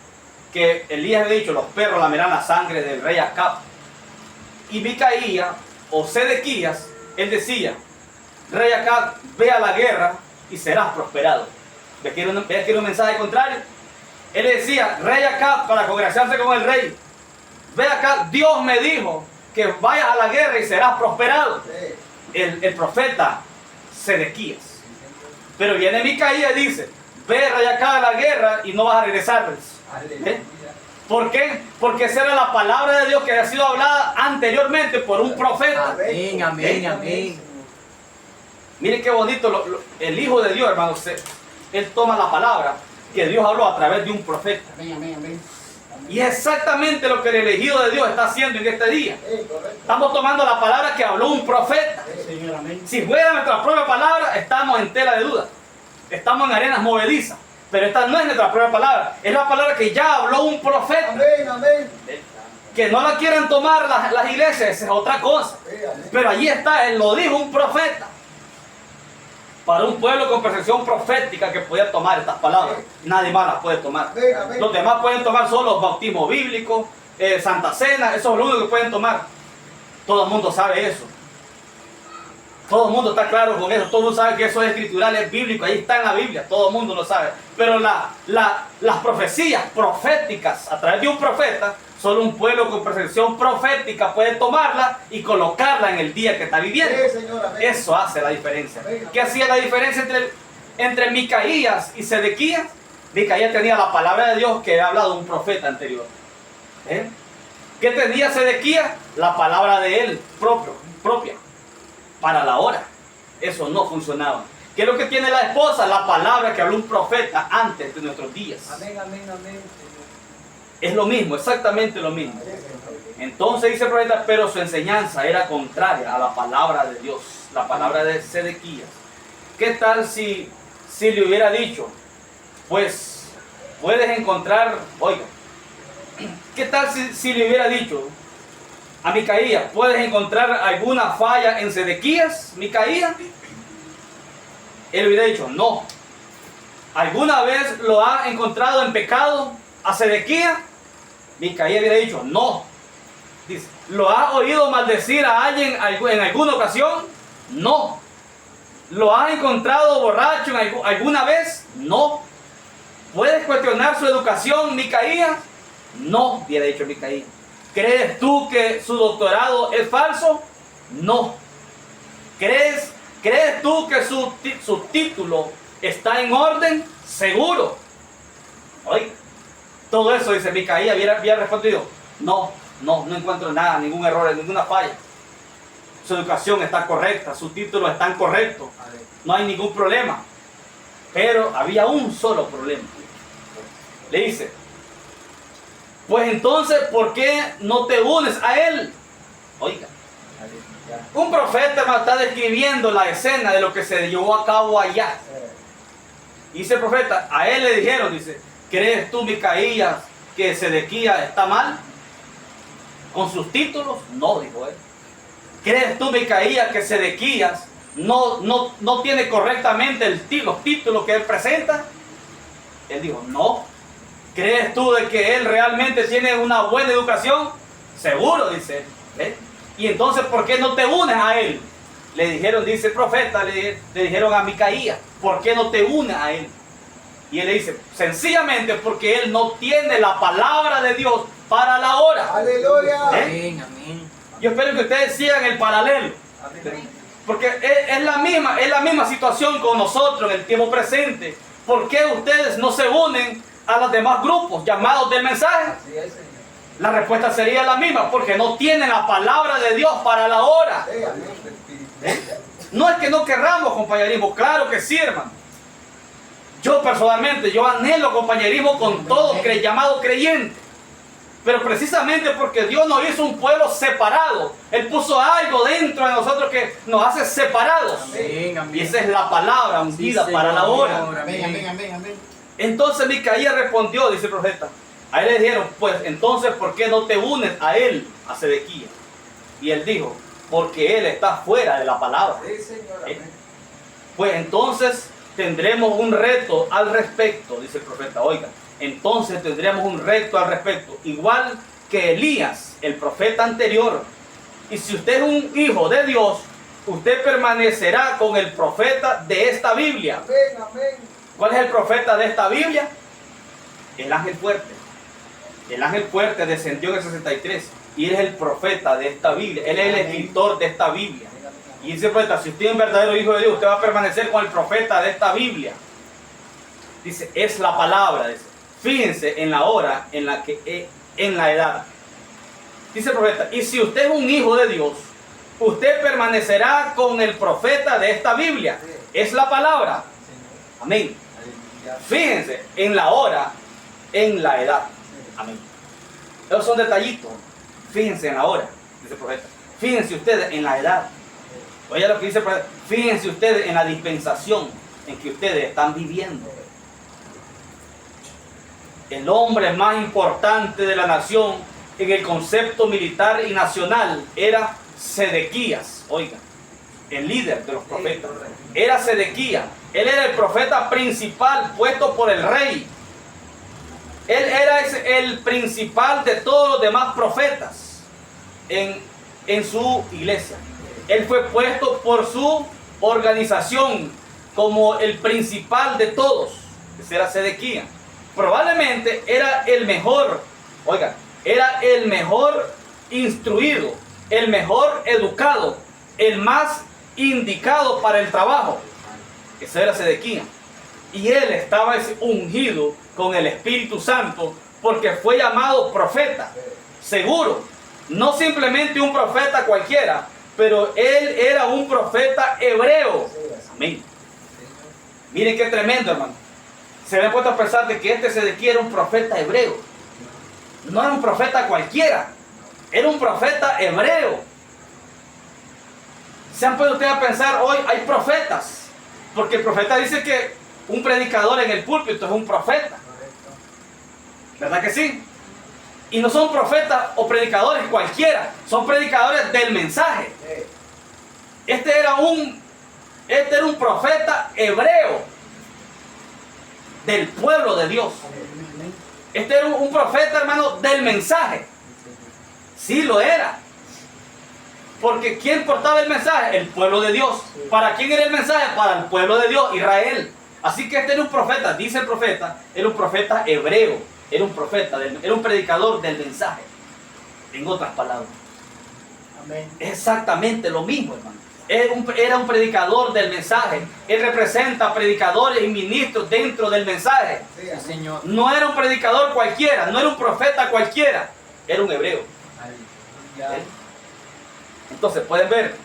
Que Elías había dicho, los perros lamerán la sangre del rey Acab. Y Micaías, o Sedequías, él decía, rey Acab, ve a la guerra y serás prosperado. ¿Ves que era un mensaje contrario? Él decía, rey Acab, para congraciarse con el rey, ve acá, Dios me dijo que vayas a la guerra y serás prosperado. El profeta Sedequías. Pero viene Micaías y dice, ve rey Acab a la guerra y no vas a regresar. ¿Por qué? Porque esa era la palabra de Dios que había sido hablada anteriormente por un profeta. Amén, amén, amén. Miren qué bonito el Hijo de Dios, hermano. Él toma la palabra que Dios habló a través de un profeta. Amén, amén, amén. Y es exactamente lo que el elegido de Dios está haciendo en este día. Estamos tomando la palabra que habló un profeta. Señor, amén. Si fuera nuestra propia palabra, estamos en tela de duda. Estamos en arenas movedizas. Pero esta no es nuestra propia palabra. Es la palabra que ya habló un profeta. Amén, amén. Que no la quieran tomar las iglesias, esa es otra cosa. Pero allí está, él lo dijo un profeta. Para un pueblo con percepción profética que podía tomar estas palabras. Nadie más las puede tomar. Los demás pueden tomar solo bautismo bíblico, Santa Cena, eso es lo único que pueden tomar. Todo el mundo sabe eso. Todo el mundo está claro con eso. Todo el mundo sabe que eso es escritural, es bíblico. Ahí está en la Biblia. Todo el mundo lo sabe. Pero las profecías proféticas a través de un profeta, solo un pueblo con percepción profética puede tomarla y colocarla en el día que está viviendo. Sí, Señor, amén. Eso hace la diferencia. ¿Qué hacía la diferencia entre Micaías y Sedequías? Micaías tenía la palabra de Dios que había hablado un profeta anterior. ¿Qué tenía Sedequías? La palabra de él propia. Para la hora. Eso no funcionaba. ¿Qué es lo que tiene la esposa? La palabra que habló un profeta antes de nuestros días. Amén, amén, amén. Es lo mismo, exactamente lo mismo. Entonces dice el profeta, pero su enseñanza era contraria a la palabra de Dios, la palabra de Sedequías. ¿Qué tal si le hubiera dicho, pues puedes encontrar, oiga, qué tal si le hubiera dicho a Micaías, puedes encontrar alguna falla en Sedequías, Micaías? Él hubiera dicho, no. ¿Alguna vez lo ha encontrado en pecado a Sedequías? Micaías hubiera dicho, no. Dice, ¿lo ha oído maldecir a alguien en alguna ocasión? No. ¿Lo ha encontrado borracho alguna vez? No. ¿Puedes cuestionar su educación, Micaías? No, hubiera dicho Micaías. ¿Crees tú que su doctorado es falso? No. ¿Crees tú que su título está en orden? Seguro. Oye, todo eso, dice Micaías, había respondido, no encuentro nada, ningún error, ninguna falla. Su educación está correcta, su título está correcto, no hay ningún problema. Pero había un solo problema. Le dice, pues entonces, ¿por qué no te unes a él? Oiga, un profeta me está describiendo la escena de lo que se llevó a cabo allá. Dice el profeta, a él le dijeron, dice, ¿crees tú, Micaías, que Sedequías está mal con sus títulos? No, dijo él. ¿Crees tú, Micaías, que Sedequías no tiene correctamente los títulos que él presenta? Él dijo, no. ¿Crees tú de que él realmente tiene una buena educación? Seguro, dice él. Y entonces, ¿por qué no te unes a él? Le dijeron, dice el profeta, le dijeron a Micaías, ¿por qué no te unes a él? Y él le dice, sencillamente porque él no tiene la palabra de Dios para la hora. Aleluya. Amén, amén. Yo espero que ustedes sigan el paralelo. Porque es la misma situación con nosotros en el tiempo presente. ¿Por qué ustedes no se unen a los demás grupos llamados del mensaje? La respuesta sería la misma, porque no tienen la palabra de Dios para la hora. No es que no querramos compañerismo, claro que sí, hermano. Yo personalmente, yo anhelo compañerismo con todo llamado creyente. Pero precisamente porque Dios nos hizo un pueblo separado, Él puso algo dentro de nosotros que nos hace separados. Amén, amén. Y esa es la palabra ungida para la hora. Amén, amén, amén, amén. Entonces Micaías respondió, dice el profeta. A él le dijeron, pues entonces, ¿por qué no te unes a él, a Sedequías? Y él dijo, porque él está fuera de la palabra. Sí, Señor, amén. Pues entonces tendremos un reto al respecto, dice el profeta. Oiga, entonces tendremos un reto al respecto, igual que Elías, el profeta anterior. Y si usted es un hijo de Dios, usted permanecerá con el profeta de esta Biblia. Amén, amén. ¿Cuál es el profeta de esta Biblia? El ángel fuerte. El ángel fuerte descendió en el 63 y él es el profeta de esta Biblia. Él es el escritor de esta Biblia. Y dice el profeta, si usted es un verdadero hijo de Dios, usted va a permanecer con el profeta de esta Biblia. Dice, es la palabra. Dice, fíjense en la hora, en la edad. Dice el profeta, y si usted es un hijo de Dios, usted permanecerá con el profeta de esta Biblia. Es la palabra. Amén. Fíjense en la hora, en la edad. Amén. Esos son detallitos. Fíjense en la hora, dice el profeta. Fíjense ustedes en la edad. Oye lo que dice el profeta. Fíjense ustedes en la dispensación en que ustedes están viviendo. El hombre más importante de la nación en el concepto militar y nacional era Sedequías. Oiga, el líder de los profetas. Era Sedequías. Él era el profeta principal puesto por el rey. Él era el principal de todos los demás profetas en su iglesia. Él fue puesto por su organización como el principal de todos. Ese era Sedequías. Probablemente era el mejor, oiga, era el mejor instruido, el mejor educado, el más indicado para el trabajo. Ese era Sedequías. Y él estaba ungido con el Espíritu Santo porque fue llamado profeta. Seguro, no simplemente un profeta cualquiera, pero él era un profeta hebreo. Amén. Miren qué tremendo, hermano. Se me ha puesto a pensar de que este Sedequías era un profeta hebreo. No era un profeta cualquiera, era un profeta hebreo. ¿Se han podido ustedes a pensar hoy? Hay profetas, porque el profeta dice que un predicador en el púlpito es un profeta, ¿verdad que sí? Y no son profetas o predicadores cualquiera, son predicadores del mensaje. Este era un profeta hebreo del pueblo de Dios. Este era un profeta, hermano, del mensaje. Sí lo era. Porque ¿quién portaba el mensaje? El pueblo de Dios. ¿Para quién era el mensaje? Para el pueblo de Dios, Israel. Así que este era un profeta, dice el profeta, era un profeta hebreo. Era un profeta, era un predicador del mensaje. En otras palabras. Amén. Es exactamente lo mismo, hermano. Era un predicador del mensaje. Él representa a predicadores y ministros dentro del mensaje. Sí, Sí, Señor. No era un predicador cualquiera, no era un profeta cualquiera. Era un hebreo. Aleluya. ¿Eh? Entonces, pueden ver.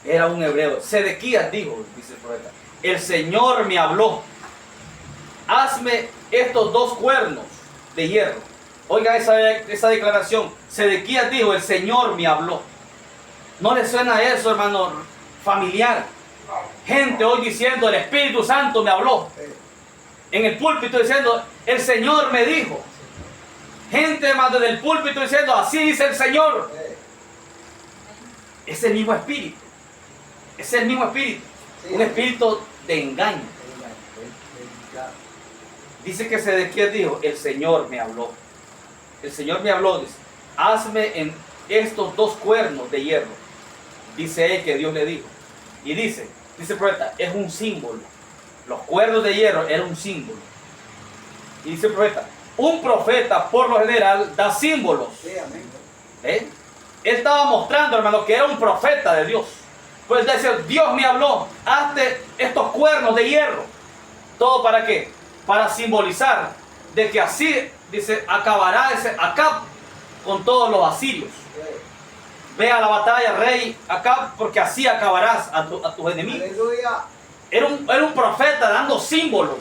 Era un hebreo. Sedequías dijo, dice el profeta, el Señor me habló. Hazme estos 2 cuernos de hierro. Oiga esa declaración. Sedequías dijo, el Señor me habló. ¿No le suena eso, hermano, familiar? Gente hoy diciendo, el Espíritu Santo me habló. En el púlpito diciendo, el Señor me dijo. Gente, hermano, del púlpito diciendo, así dice el Señor. Es el mismo espíritu. Es el mismo espíritu. Un espíritu de engaño. Dice que Sedequías dijo, el Señor me habló. El Señor me habló, dice, hazme en estos 2 cuernos de hierro. Dice él que Dios le dijo. Y dice el profeta, es un símbolo. Los cuernos de hierro eran un símbolo. Y dice el profeta, un profeta por lo general da símbolos. ¿Eh? Él estaba mostrando, hermano, que era un profeta de Dios. Pues decía, Dios me habló, hazte estos cuernos de hierro. ¿Todo para qué? Para simbolizar de que así, dice, acabará Acab con todos los asirios. Ve a la batalla, rey Acab, porque así acabarás a tus enemigos. Era un profeta dando símbolos.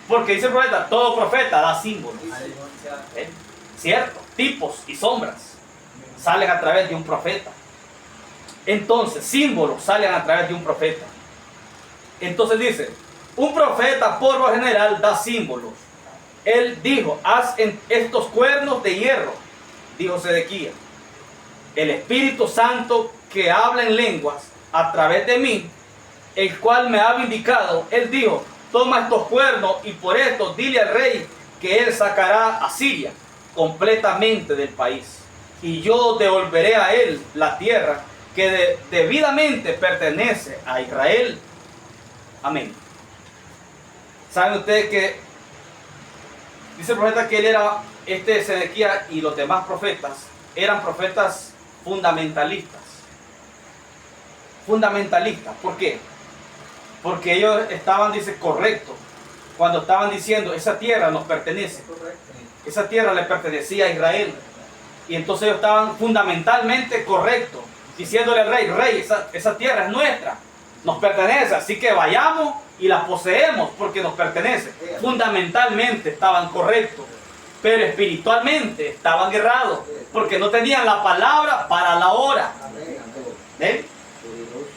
Porque dice el profeta, todo profeta da símbolos. ¿Eh? ¿Cierto? Tipos y sombras salen a través de un profeta. Entonces, símbolos salen a través de un profeta. Entonces dice, un profeta por lo general da símbolos. Él dijo, haz en estos cuernos de hierro, dijo Sedequías. El Espíritu Santo que habla en lenguas a través de mí, el cual me ha vindicado, él dijo, toma estos cuernos y por esto dile al rey que él sacará a Siria completamente del país. Y yo devolveré a él la tierra que debidamente pertenece a Israel. Amén. ¿Saben ustedes que dice el profeta que él era, Sedequías y los demás profetas, eran profetas fundamentalistas? Fundamentalistas, ¿por qué? Porque ellos estaban, dice, correctos cuando estaban diciendo, esa tierra nos pertenece. Esa tierra le pertenecía a Israel. Y entonces ellos estaban fundamentalmente correctos, diciéndole al rey, esa tierra es nuestra, nos pertenece, así que vayamos y la poseemos porque nos pertenece. Fundamentalmente estaban correctos, pero espiritualmente estaban errados, porque no tenían la palabra para la hora. ¿Eh?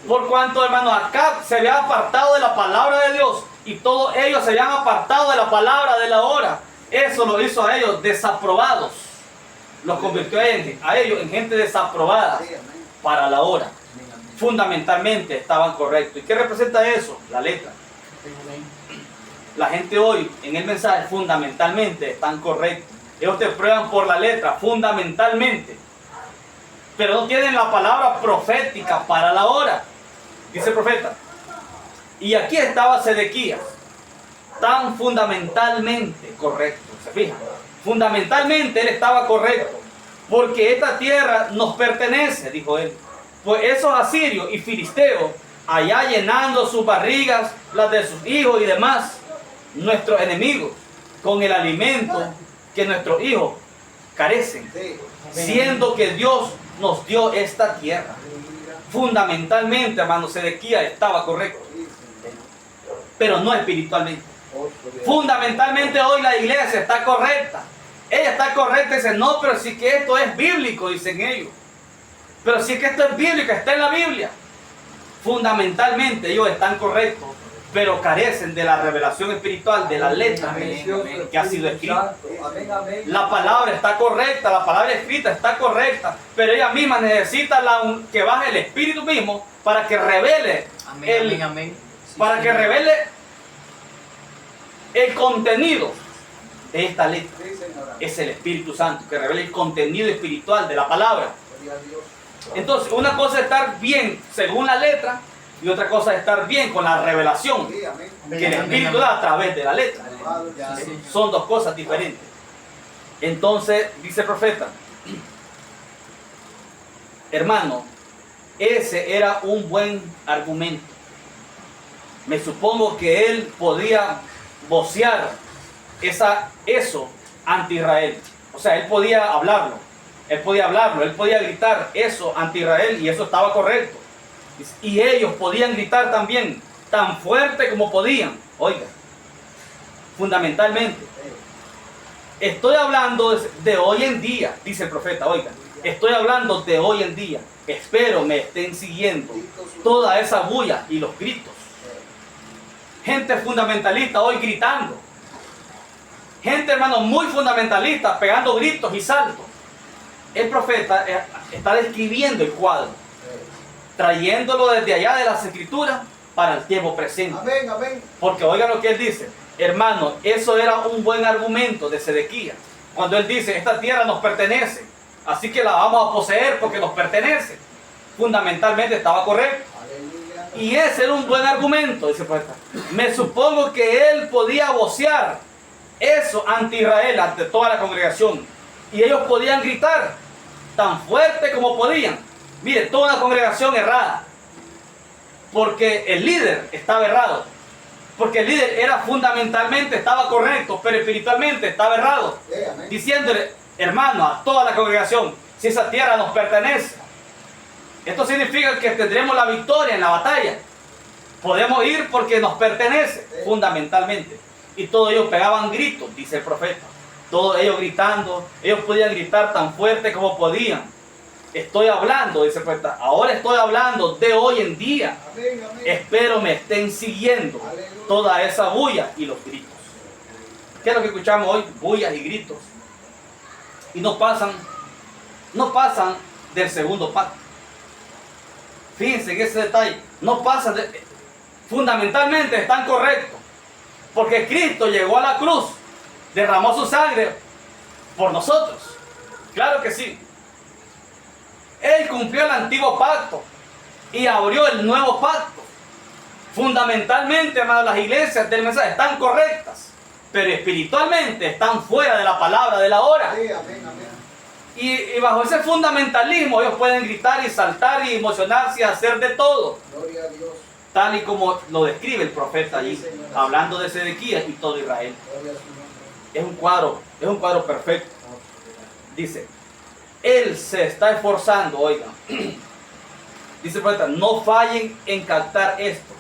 Por cuanto, hermano, Acab se había apartado de la palabra de Dios y todos ellos se habían apartado de la palabra de la hora. Eso lo hizo a ellos desaprobados. Los convirtió a ellos en gente desaprobada para la hora. Fundamentalmente estaban correctos. ¿Y qué representa eso? La letra. La gente hoy en el mensaje fundamentalmente están correctos. Ellos te prueban por la letra, fundamentalmente. Pero no tienen la palabra profética para la hora. Dice el profeta. Y aquí estaba Sedequías, tan fundamentalmente correcto. ¿Se fijan? Fundamentalmente él estaba correcto. Porque esta tierra nos pertenece, dijo él. Pues esos asirios y filisteos, allá llenando sus barrigas, las de sus hijos y demás, nuestros enemigos, con el alimento que nuestros hijos carecen, siendo que Dios nos dio esta tierra. Fundamentalmente, hermano, Sedequías estaba correcto, pero no espiritualmente. Fundamentalmente hoy la iglesia está correcta. Ella está correcta y dice, no, pero sí que esto es bíblico, dicen ellos. Pero sí que esto es bíblico, está en la Biblia. Fundamentalmente ellos están correctos, pero carecen de la revelación espiritual de la letra que ha sido escrita. La palabra está correcta, la palabra escrita está correcta, pero ella misma necesita que baje el Espíritu mismo para que revele para que revele el contenido de esta letra. Es el Espíritu Santo que revela el contenido espiritual de la palabra. Entonces, una cosa es estar bien según la letra y otra cosa es estar bien con la revelación que el Espíritu da a través de la letra. Son dos cosas diferentes. Entonces, dice el profeta, hermano, ese era un buen argumento. Me supongo que él podía vocear eso ante Israel. O sea, él podía hablarlo, él podía gritar eso ante Israel y eso estaba correcto. Y ellos podían gritar también tan fuerte como podían. Oiga, fundamentalmente, estoy hablando de hoy en día, dice el profeta, oiga, estoy hablando de hoy en día. Espero me estén siguiendo toda esa bulla y los gritos. Gente fundamentalista hoy gritando. Gente, hermano, muy fundamentalista, pegando gritos y saltos. El profeta está describiendo el cuadro, trayéndolo desde allá de las Escrituras para el tiempo presente. Amén, amén. Porque oigan lo que él dice. Hermano, eso era un buen argumento de Sedequías. Cuando él dice, esta tierra nos pertenece, así que la vamos a poseer porque nos pertenece. Fundamentalmente estaba correcto. Aleluya. Y ese era un buen argumento, dice el profeta. Me supongo que él podía vocear eso ante Israel, ante toda la congregación. Y ellos podían gritar tan fuerte como podían. Mire, toda una congregación errada. Porque el líder estaba errado. Porque el líder era fundamentalmente, estaba correcto, pero espiritualmente estaba errado. Amén. Diciéndole, hermano, a toda la congregación, si esa tierra nos pertenece, esto significa que tendremos la victoria en la batalla. Podemos ir porque nos pertenece, fundamentalmente. Y todos ellos pegaban gritos, dice el profeta. Todos ellos gritando, ellos podían gritar tan fuerte como podían. Estoy hablando, dice el profeta, ahora estoy hablando de hoy en día. Amén, amén. Espero me estén siguiendo toda esa bulla y los gritos. ¿Qué es lo que escuchamos hoy? Bullas y gritos. Y no pasan del segundo pacto. Fíjense en ese detalle. No pasan fundamentalmente están correctos. Porque Cristo llegó a la cruz, derramó su sangre por nosotros. Claro que sí. Él cumplió el antiguo pacto y abrió el nuevo pacto. Fundamentalmente, hermanos, las iglesias del mensaje están correctas, pero espiritualmente están fuera de la palabra de la hora. Sí, amén, amén. Y bajo ese fundamentalismo ellos pueden gritar y saltar y emocionarse y hacer de todo. Gloria a Dios. Tal y como lo describe el profeta allí, hablando de Sedequías y todo Israel. Gloria a su nombre. Es un cuadro perfecto. Dice, él se está esforzando, oigan. Dice el profeta, no fallen en captar esto.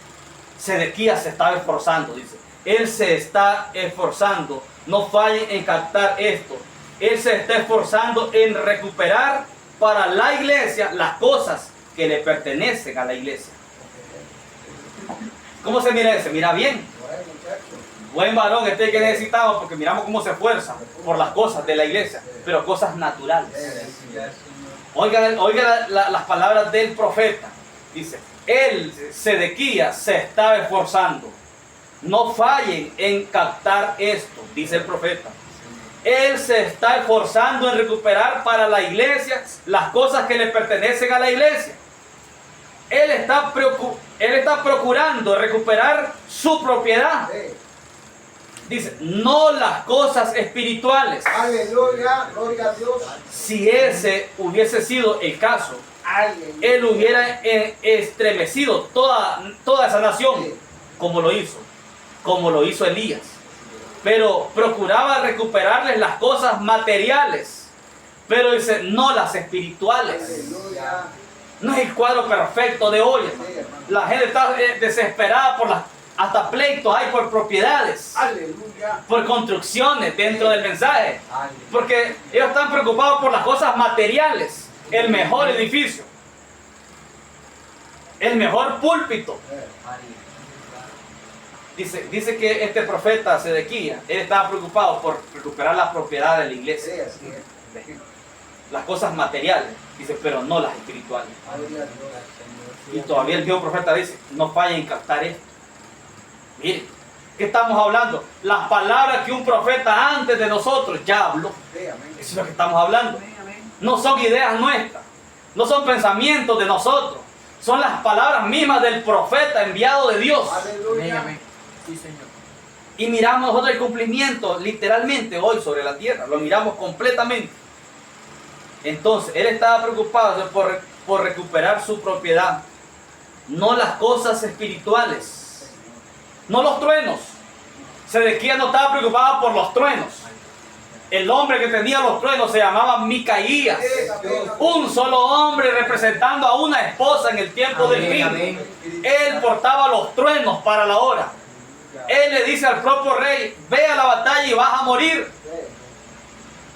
Sedequías se estaba esforzando, dice. Él se está esforzando, no fallen en captar esto. Él se está esforzando en recuperar para la iglesia las cosas que le pertenecen a la iglesia. ¿Cómo se mira ese? Mira bien. Bueno, muchachos. Buen varón, este que necesitamos, porque miramos cómo se esfuerza por las cosas de la iglesia, pero cosas naturales. Oigan las palabras del profeta. Dice, él, Sedequías, se estaba esforzando. No fallen en captar esto, dice el profeta. Él se está esforzando en recuperar para la iglesia las cosas que le pertenecen a la iglesia. Él está procurando recuperar su propiedad. Dice, no las cosas espirituales. Aleluya, gloria a Dios. Si ese hubiese sido el caso, Aleluya. él hubiera estremecido toda esa nación, como lo hizo Elías. Pero procuraba recuperarles las cosas materiales, pero dice, no las espirituales. Aleluya. No es el cuadro perfecto de hoy, hermano. La gente está desesperada Hasta pleitos hay por propiedades, Aleluya. por construcciones dentro del mensaje. Aleluya. Porque ellos están preocupados por las cosas materiales. El mejor edificio, el mejor púlpito. Dice que este profeta Sedequías, él estaba preocupado por recuperar la propiedad de la iglesia, Sí, así es. las cosas materiales, dice, pero no las espirituales. Aleluya. Y todavía el viejo profeta dice, no fallen en captar esto. Miren, ¿qué estamos hablando? Las palabras que un profeta antes de nosotros ya habló. Sí, amén. Eso es lo que estamos hablando. No son ideas nuestras, no son pensamientos de nosotros, son las palabras mismas del profeta enviado de Dios. Aleluya. Sí, Señor. Y miramos nosotros el cumplimiento literalmente hoy sobre la tierra, lo miramos completamente. Entonces, él estaba preocupado por recuperar su propiedad, no las cosas espirituales, no los truenos. Sedequías no estaba preocupado por los truenos. El hombre que tenía los truenos se llamaba Micaías, Sí, amén. un solo hombre representando a una esposa en el tiempo del fin. Amén. Él portaba los truenos para la hora. Él le dice al propio rey, ve a la batalla y vas a morir.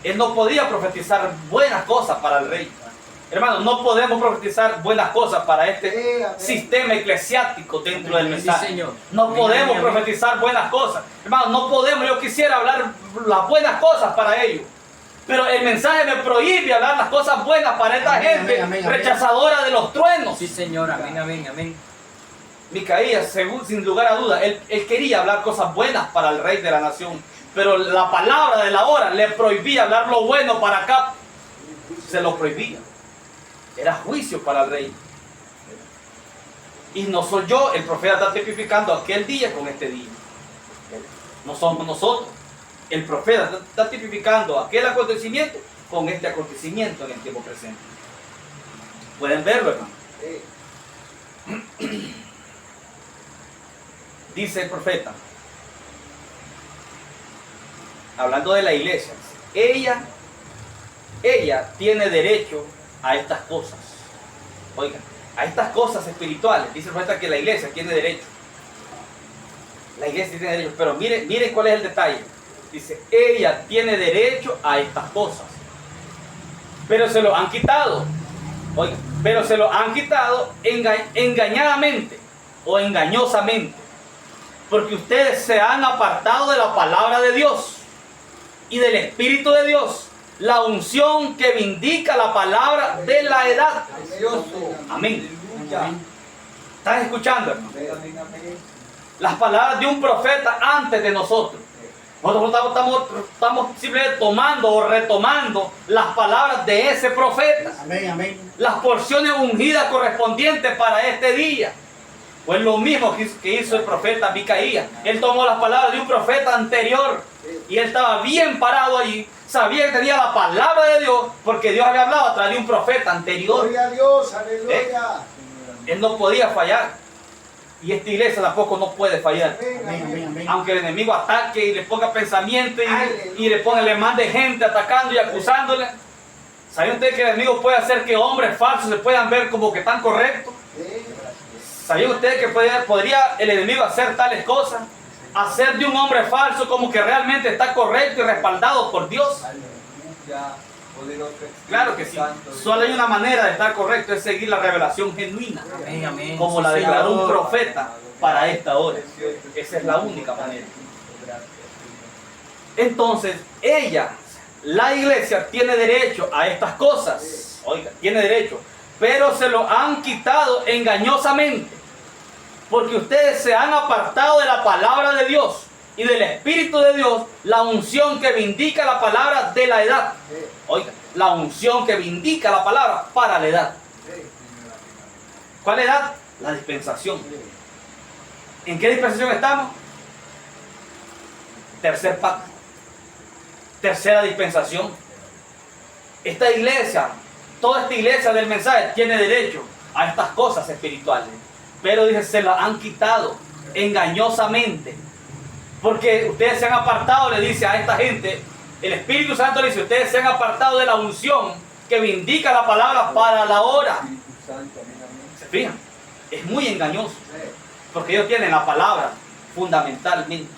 Él no podía profetizar buenas cosas para el rey. Hermanos, no podemos profetizar buenas cosas para este sistema eclesiástico dentro del mensaje. Sí, Señor. No Amén, podemos amén, amén. profetizar buenas cosas. Hermanos, no podemos. Yo quisiera hablar las buenas cosas para ellos. Pero el mensaje me prohíbe hablar las cosas buenas para esta Amén, gente amén, amén. rechazadora de los truenos. Sí, Señor. Amén, amén, amén. Micaías, sin lugar a duda, él quería hablar cosas buenas para el rey de la nación. Pero la palabra de la hora le prohibía hablar lo bueno para acá. Se lo prohibía. Era juicio para el rey. Y no soy yo, el profeta está tipificando aquel día con este día. No somos nosotros. El profeta está tipificando aquel acontecimiento con este acontecimiento en el tiempo presente. Pueden verlo, hermano. Dice el profeta, hablando de la iglesia, ella tiene derecho a estas cosas. Oigan, a estas cosas espirituales. Dice el profeta que la iglesia tiene derecho. La iglesia tiene derecho. Pero miren cuál es el detalle. Dice, ella tiene derecho a estas cosas. Pero se lo han quitado. Oigan, pero se lo han quitado engañadamente o engañosamente. Porque ustedes se han apartado de la palabra de Dios y del Espíritu de Dios. La unción que vindica la palabra de la edad. Amén. ¿Están escuchando, hermano? Las palabras de un profeta antes de nosotros. Nosotros estamos simplemente tomando o retomando las palabras de ese profeta. Amén, amén. Las porciones ungidas correspondientes para este día. Pues lo mismo que hizo el profeta Micaías. Él tomó las palabras de un profeta anterior y él estaba bien parado allí. Sabía que tenía la palabra de Dios porque Dios había hablado a través de un profeta anterior. Gloria a Dios, aleluya. Él no podía fallar. Y esta iglesia tampoco no puede fallar. Amén, amén, amén. Aunque el enemigo ataque y le ponga pensamiento y le mande gente atacando y acusándole. ¿Saben ustedes que el enemigo puede hacer que hombres falsos se puedan ver como que están correctos? ¿Sabían ustedes que podría el enemigo hacer tales cosas? Hacer de un hombre falso como que realmente está correcto y respaldado por Dios. Claro que sí. Solo hay una manera de estar correcto, es seguir la revelación genuina. Amén, amén. Como Sí, la declaró un Señor. profeta para esta hora. Esa es la única manera. Entonces, la iglesia, tiene derecho a estas cosas. Oiga, tiene derecho. Pero se lo han quitado engañosamente. Porque ustedes se han apartado de la palabra de Dios y del Espíritu de Dios, la unción que vindica la palabra de la edad. Oiga, la unción que vindica la palabra para la edad. ¿Cuál edad? La dispensación. ¿En qué dispensación estamos? Tercer pacto. Tercera dispensación. Esta iglesia, toda esta iglesia del mensaje tiene derecho a estas cosas espirituales. Pero dice, se las han quitado engañosamente. Porque ustedes se han apartado, le dice a esta gente, el Espíritu Santo le dice, ustedes se han apartado de la unción que vindica la palabra para la hora. ¿Se fijan? Es muy engañoso. Porque ellos tienen la palabra fundamentalmente.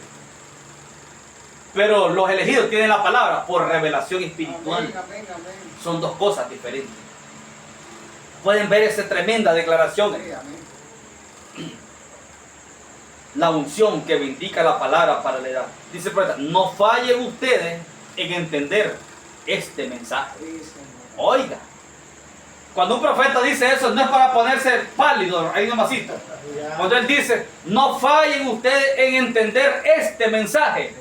Pero los elegidos tienen la palabra por revelación espiritual. Amén, amén, amén. Son dos cosas diferentes. Pueden ver esa tremenda declaración. Sí, amén. La unción que vindica la palabra para la edad. Dice el profeta, no fallen ustedes en entender este mensaje. Sí, Señor. Oiga, cuando un profeta dice eso, no es para ponerse pálido, ahí nomasito. Cuando él dice, no fallen ustedes en entender este mensaje,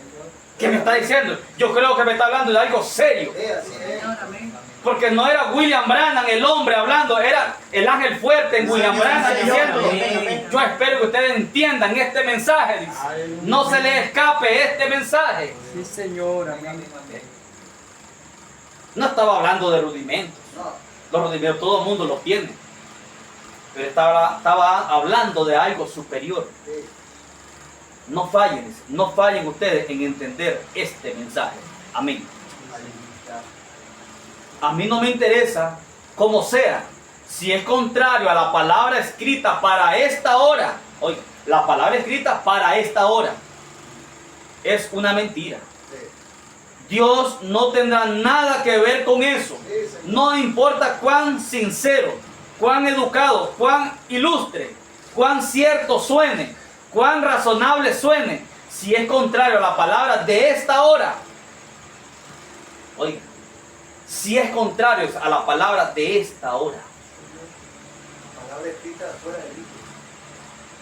¿qué me está diciendo? Yo creo que me está hablando de algo serio. Sí, así es. Porque no era William Branham el hombre hablando, era el ángel fuerte en William Branham diciendo, yo espero que ustedes entiendan este mensaje. Dice. No se les escape este mensaje. Sí, Señor. Amén. No estaba hablando de rudimentos. No. Los rudimentos todo el mundo los tiene. Pero estaba hablando de algo superior. Sí. No fallen, dice, no fallen ustedes en entender este mensaje. Amén. A mí no me interesa cómo sea, si es contrario a la palabra escrita para esta hora. Oiga, la palabra escrita para esta hora es una mentira. Sí. Dios no tendrá nada que ver con eso. Sí, Señor. No importa cuán sincero, cuán educado, cuán ilustre, cuán cierto suene, cuán razonable suene, si es contrario a la palabra de esta hora. Oiga, si es contrario a la palabra de esta hora. La palabra escrita fuera de libro.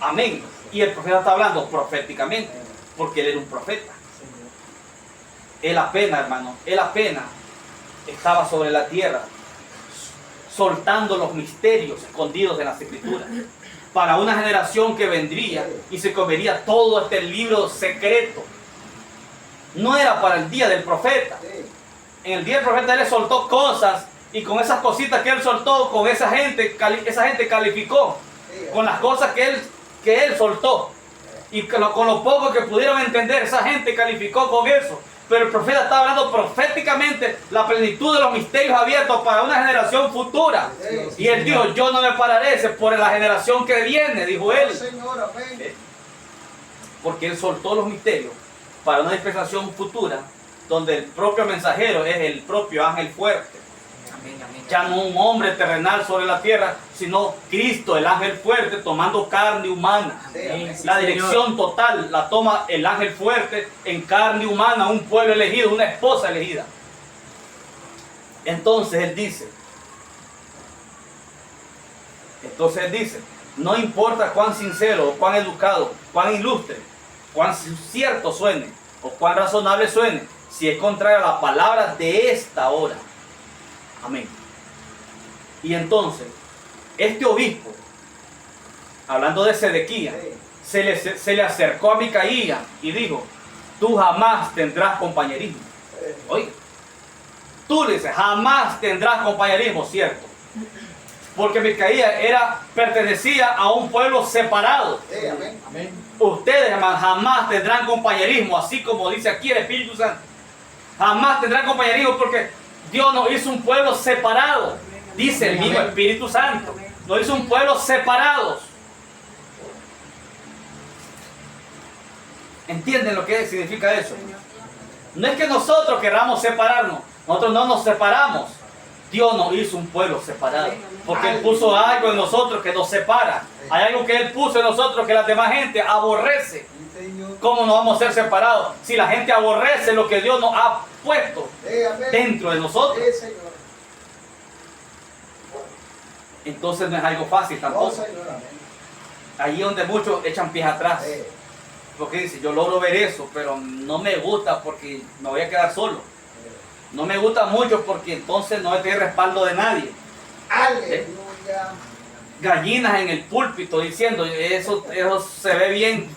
Amén. Y el profeta está hablando proféticamente, porque él era un profeta. Él apenas, hermano, él apenas estaba sobre la tierra, soltando los misterios escondidos en las escrituras, para una generación que vendría y se comería todo este libro secreto. No era para el día del profeta. Sí. En el día del profeta él le soltó cosas, y con esas cositas que él soltó, con esa gente calificó, Sí, con las cosas que él soltó. Y con lo poco que pudieron entender, esa gente calificó con eso. Pero el profeta está hablando proféticamente la plenitud de los misterios abiertos para una generación futura. Sí. Y él dijo, yo no me pararé por la generación que viene, dijo él. Señor, amén. Porque él soltó los misterios para una dispensación futura, donde el propio mensajero es el propio ángel fuerte. Amén, amén. Ya no un hombre terrenal sobre la tierra, sino Cristo, el ángel fuerte, tomando carne humana. Sí, Amén. amén. La dirección total la toma el ángel fuerte en carne humana, un pueblo elegido, una esposa elegida. Entonces él dice, no importa cuán sincero, o cuán educado, cuán ilustre, cuán cierto suene, o cuán razonable suene, si es contrario a la palabra de esta hora. Amén. Y entonces, este obispo, hablando de Sedequías, se le acercó a Micaías y dijo, tú jamás tendrás compañerismo. Oiga, tú le dices, jamás tendrás compañerismo, ¿cierto? Porque Micaías pertenecía a un pueblo separado. Sí, amén. Amén. Ustedes, hermanos, jamás tendrán compañerismo, así como dice aquí el Espíritu Santo. Jamás tendrán compañerismo porque Dios nos hizo un pueblo separado. Dice el mismo Espíritu Santo. Nos hizo un pueblo separados. ¿Entienden lo que significa eso? No es que nosotros queramos separarnos. Nosotros no nos separamos. Dios nos hizo un pueblo separado. Porque Él puso algo en nosotros que nos separa. Hay algo que Él puso en nosotros que la demás gente aborrece. ¿Cómo nos vamos a ser separados si la gente aborrece lo que Dios nos ha puesto Sí, amén. dentro de nosotros? Sí, Señor. Entonces no es algo fácil No, tampoco. Señor, amén. Ahí donde muchos echan pies atrás. Sí. Porque dice, yo logro ver eso, pero no me gusta porque me voy a quedar solo. No me gusta mucho porque entonces no estoy respaldo de nadie. Aleluya. Gallinas en el púlpito diciendo, eso se ve bien,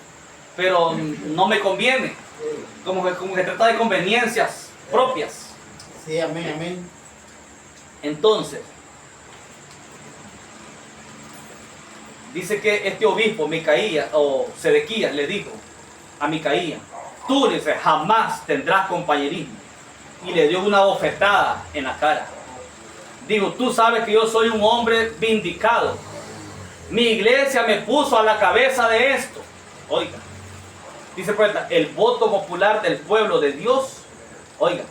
pero no me conviene. Sí. Como que trata de conveniencias propias. Sí, amén, amén. Entonces, dice que este obispo, Micaías, o Sedequías, le dijo a Micaías, tú, dice, jamás tendrás compañerismo. Y le dio una bofetada en la cara. Digo, tú sabes que yo soy un hombre vindicado. Mi iglesia me puso a la cabeza de esto. Oiga, Dice el profeta, el voto popular del pueblo de Dios. Oiga,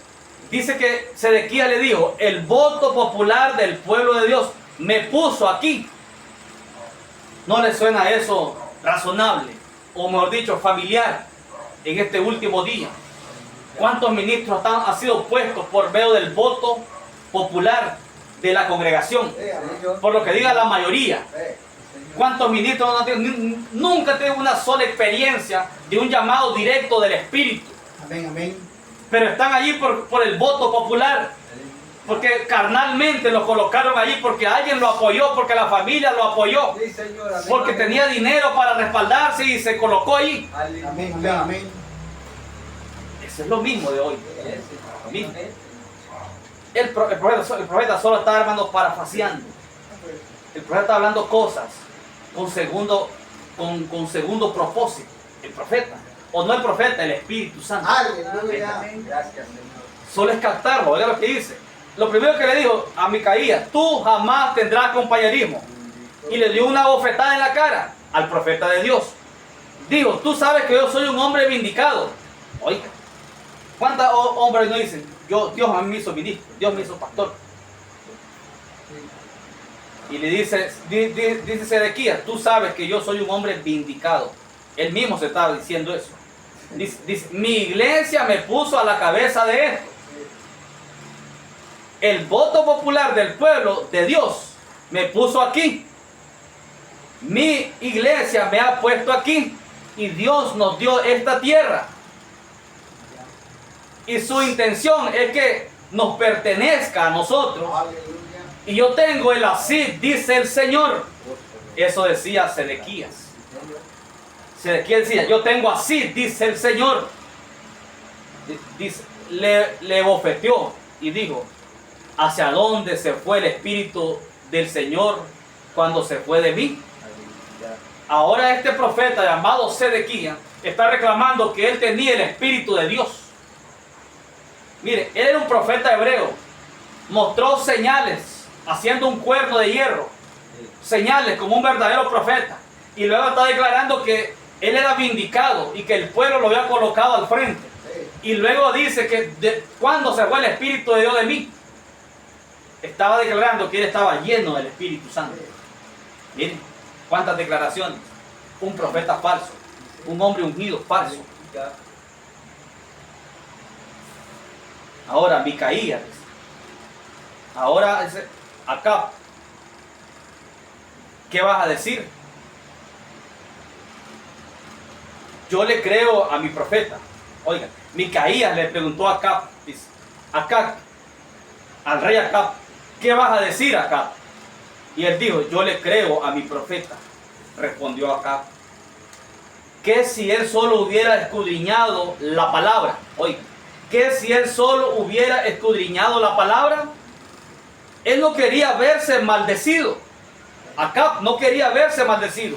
dice que Sedequías le dijo, el voto popular del pueblo de Dios me puso aquí. ¿No le suena eso razonable? O mejor dicho, familiar en este último día. ¿Cuántos ministros han sido puestos por medio del voto popular de la congregación? Por lo que diga la mayoría. ¿Cuántos ministros no han tenido? Nunca tienen una sola experiencia de un llamado directo del Espíritu. Amén, amén. Pero están allí por el voto popular. Porque carnalmente lo colocaron allí, porque alguien lo apoyó, porque la familia lo apoyó, porque tenía dinero para respaldarse y se colocó allí. Amén, amén, amén. Eso es lo mismo de hoy. Lo mismo. El profeta solo está, hermano, parafraseando. El profeta está hablando cosas con segundo propósito. El profeta, o no el profeta, el Espíritu Santo. Aleluya. Gracias, Señor. Solo es captarlo. Oiga lo que dice. Lo primero que le dijo a Micaías, tú jamás tendrás compañerismo. Y le dio una bofetada en la cara al profeta de Dios. Dijo, tú sabes que yo soy un hombre vindicado. Oiga, ¿cuántos hombres no dicen? Dios a mí me hizo ministro, Dios me hizo pastor? Y le dice Sedequías, tú sabes que yo soy un hombre vindicado. Él mismo se estaba diciendo eso. Dice, mi iglesia me puso a la cabeza de esto. El voto popular del pueblo de Dios me puso aquí. Mi iglesia me ha puesto aquí. Y Dios nos dio esta tierra. Y su intención es que nos pertenezca a nosotros. Y yo tengo el así, dice el Señor. Eso decía Sedequías. Sedequías decía, yo tengo así, dice el Señor. Dice, le bofeteó y dijo, ¿hacia dónde se fue el Espíritu del Señor cuando se fue de mí? Ahora este profeta llamado Sedequías está reclamando que él tenía el Espíritu de Dios. Mire, él era un profeta hebreo. Mostró señales, haciendo un cuerno de hierro. Señales como un verdadero profeta. Y luego está declarando que él era vindicado y que el pueblo lo había colocado al frente. Y luego dice que cuando se fue el Espíritu de Dios de mí, estaba declarando que él estaba lleno del Espíritu Santo. Miren, cuántas declaraciones. Un profeta falso, un hombre ungido falso. Ahora Micaías, ahora acá, ¿qué vas a decir? Yo le creo a mi profeta. Oiga, Micaías le preguntó a Acab, dice, Acab, al rey Acab, ¿qué vas a decir, Acab? Y él dijo, yo le creo a mi profeta. Respondió Acab, ¿qué si él solo hubiera escudriñado la palabra? Oiga, ¿qué si él solo hubiera escudriñado la palabra? Él no quería verse maldecido. Acab no quería verse maldecido.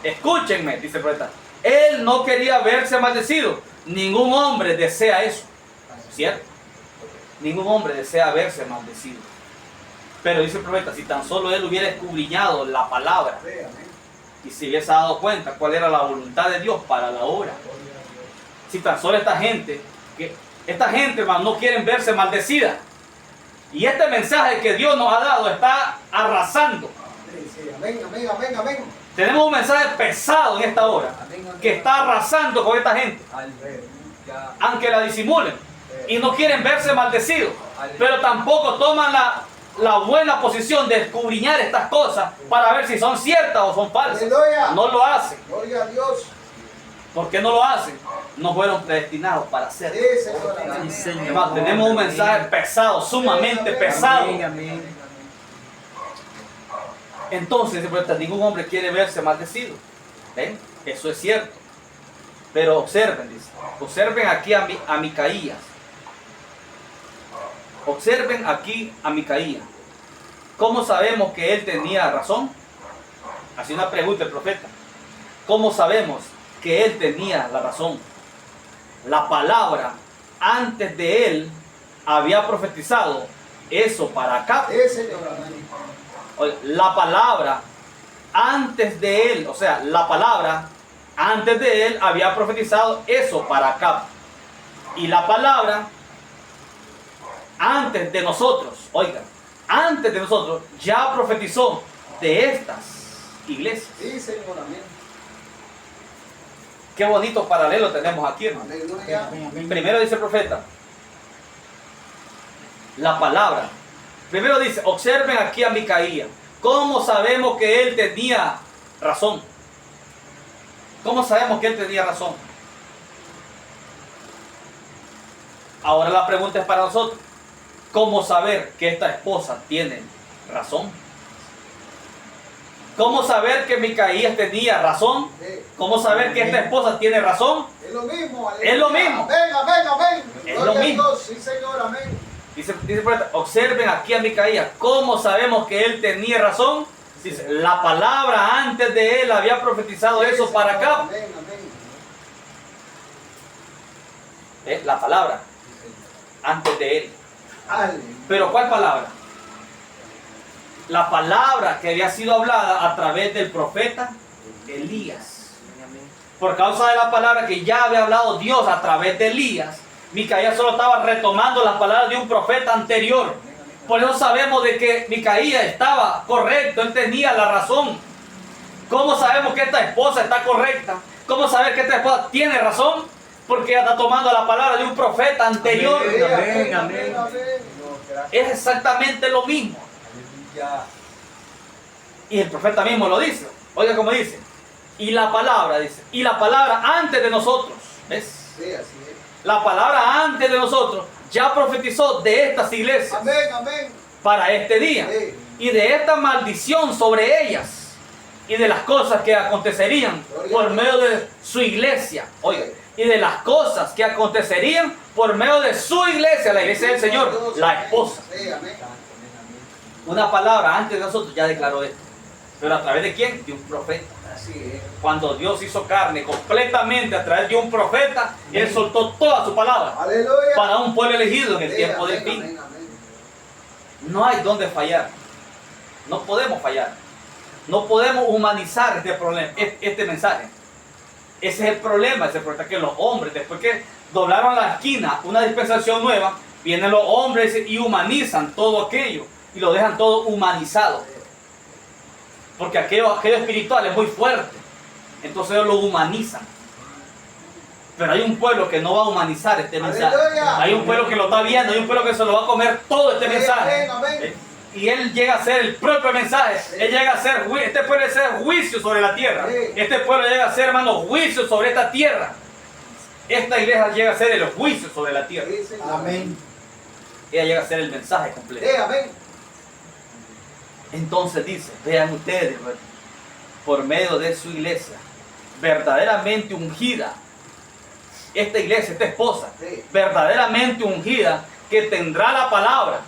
Escúchenme, dice el profeta. Él no quería verse maldecido. Ningún hombre desea eso. ¿Cierto? Ningún hombre desea verse maldecido. Pero dice el profeta, si tan solo él hubiera escudriñado la palabra y se hubiese dado cuenta cuál era la voluntad de Dios para la obra. Si tan solo esta gente, hermano, no quieren verse maldecida. Y este mensaje que Dios nos ha dado está arrasando. Amén, amén, amén, amén. Tenemos un mensaje pesado en esta hora que está arrasando con esta gente. Aunque la disimulen y no quieren verse maldecidos, pero tampoco toman la buena posición de escudriñar estas cosas para ver si son ciertas o son falsas. Aleluya. No lo hacen. Gloria a Dios. ¿Por qué no lo hacen? No fueron predestinados para hacerlo. Sí, Señor. Hermano, tenemos un mensaje pesado, sumamente pesado. Entonces, ningún hombre quiere verse maldecido. ¿Ven? Eso es cierto. Pero observen, dice. Observen aquí a Micaías. Observen aquí a Micaías. ¿Cómo sabemos que él tenía razón? Hace una pregunta el profeta. ¿Cómo sabemos que él tenía la razón? La palabra antes de él había profetizado eso para acá. La palabra antes de él, o sea, la palabra antes de él había profetizado eso para Acab. Y la palabra, antes de nosotros, oigan, antes de nosotros, ya profetizó de estas iglesias. Sí, Señor, amén. Qué bonito paralelo tenemos aquí, hermano. Aleluya. Amén, amén. Primero dice el profeta, la palabra. Primero dice, observen aquí a Micaías. ¿Cómo sabemos que él tenía razón? ¿Cómo sabemos que él tenía razón? Ahora la pregunta es para nosotros. ¿Cómo saber que esta esposa tiene razón? ¿Cómo saber que Micaías tenía razón? Sí. ¿Cómo saber que esta esposa tiene razón? Es lo mismo, aleluya. Es lo mismo. Amén, amén, amén. Es Gloria lo a mismo. Dios, sí, Señor, amén. Dice el profeta, observen aquí a Micaías. ¿Cómo sabemos que él tenía razón? Dice, la palabra antes de él había profetizado Sí, eso Señor, para acá. Amén, amén. La palabra antes de él. Aleluya. Pero ¿cuál palabra? La palabra que había sido hablada a través del profeta Elías. Por causa de la palabra que ya había hablado Dios a través de Elías, Micaías solo estaba retomando las palabras de un profeta anterior. Por eso sabemos de que Micaías estaba correcto, él tenía la razón. ¿Cómo sabemos que esta esposa está correcta? ¿Cómo saber que esta esposa tiene razón? Porque ella está tomando la palabra de un profeta anterior. Amén, amén, amén. amén. Es exactamente lo mismo. Aleluya. Y el profeta mismo lo dice. Oiga cómo dice. Y la palabra, dice. Y la palabra antes de nosotros. ¿Ves? Sí, así es. La palabra antes de nosotros ya profetizó de estas iglesias Amén, amén. para este día. Sí. Y de esta maldición sobre ellas. Y de las cosas que acontecerían por medio de su iglesia. Oiga. Y de las cosas que acontecerían por medio de su iglesia, la iglesia del Señor, la esposa. Sí, amén. Una palabra antes de nosotros ya declaró esto. ¿Pero a través de quién? De un profeta. Así es. Cuando Dios hizo carne completamente a través de un profeta, Él soltó toda su palabra Aleluya. para un pueblo elegido en el Sí, tiempo del amén, fin. amén, amén. No hay donde fallar. No podemos fallar. No podemos humanizar este problema, este mensaje. Ese es el problema, que los hombres, después que doblaron la esquina, una dispensación nueva, vienen los hombres y humanizan todo aquello y lo dejan todo humanizado. Porque aquello espiritual es muy fuerte. Entonces ellos lo humanizan. Pero hay un pueblo que no va a humanizar este mensaje. Aleluya. Hay un pueblo que lo está viendo, hay un pueblo que se lo va a comer todo este Amén, mensaje. amén. Y él llega a ser el propio mensaje. Sí. Él llega a ser, este pueblo llega a ser juicio sobre la tierra. Sí. Este pueblo llega a ser, hermano, juicio sobre esta tierra. Esta iglesia llega a ser el juicio sobre la tierra. Sí, Señor. Amén. Ella llega a ser el mensaje completo. Sí, amén. Entonces dice, vean ustedes, por medio de su iglesia, verdaderamente ungida, esta iglesia, esta esposa, Sí. verdaderamente ungida, que tendrá la palabra,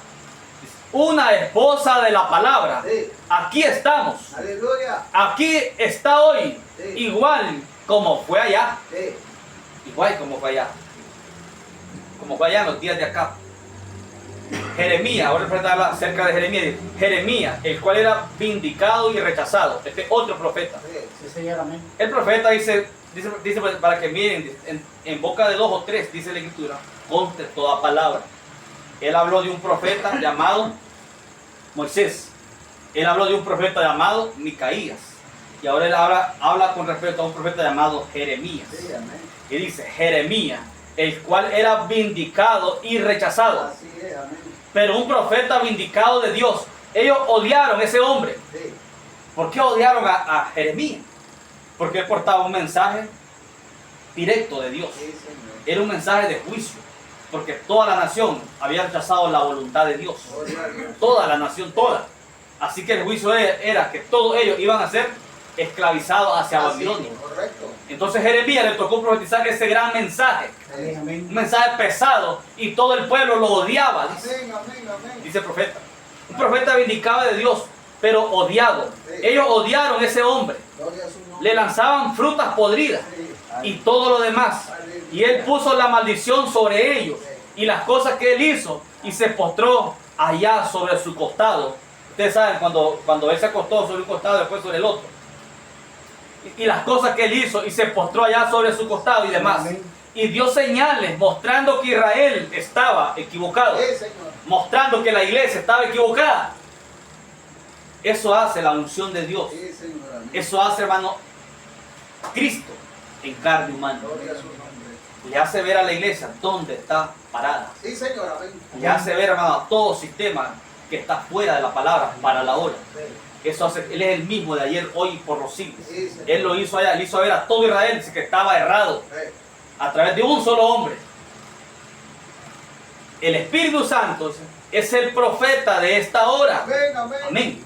una esposa de la palabra. Sí. Aquí estamos, Aleluya. aquí está hoy, Sí. igual como fue allá, Sí. igual como fue allá en los días de acá. Jeremías, ahora el profeta habla acerca de Jeremías, dice, Jeremías, el cual era vindicado y rechazado, este otro profeta. Sí. Sí, Señor, amén. El profeta dice para que miren, en boca de 2 o 3, dice la escritura, conste toda palabra. Él habló de un profeta llamado Moisés. Él habló de un profeta llamado Micaías. Y ahora él habla con respecto a un profeta llamado Jeremías. Sí, amén. Y dice, Jeremías, el cual era vindicado y rechazado. Así es, amén. Pero un profeta vindicado de Dios. Ellos odiaron a ese hombre. Sí. ¿Por qué odiaron a Jeremías? Porque él portaba un mensaje directo de Dios. Sí, Señor. Era un mensaje de juicio. Porque toda la nación había rechazado la voluntad de Dios. Gloria a Dios. Toda la nación, toda. Así que el juicio era que todos ellos iban a ser esclavizados hacia Así, Babilonia. correcto. Entonces Jeremías le tocó profetizar ese gran mensaje. Amén, Un amén. mensaje pesado. Y todo el pueblo lo odiaba. Dice, Amén, amén, amén. dice el profeta. Un profeta vindicado de Dios, pero odiado. Sí. Ellos odiaron a ese hombre. Gloria a su nombre. Le lanzaban frutas podridas Sí. y todo lo demás. Y él puso la maldición sobre ellos y las cosas que él hizo y se postró allá sobre su costado. Ustedes saben, cuando él se acostó sobre un costado, después sobre el otro. y las cosas que él hizo y se postró allá sobre su costado y demás. Amén. Y dio señales mostrando que Israel estaba equivocado, Sí, Señor. mostrando que la iglesia estaba equivocada. Eso hace la unción de Dios. Sí, Señor. Amén. Eso hace, hermano, Cristo en carne humana. Gloria a su nombre. Le hace ver a la iglesia dónde está parada. Sí, Señor. Amén. Le hace ver, hermano, a todo sistema que está fuera de la palabra para la hora. Sí. Eso hace, él es el mismo de ayer, hoy y por los siglos. Sí, Señor. Él lo hizo allá, él hizo ver a todo Israel, dice que estaba errado Sí. a través de un solo hombre. El Espíritu Santo es el profeta de esta hora. Amén, amén. Amén.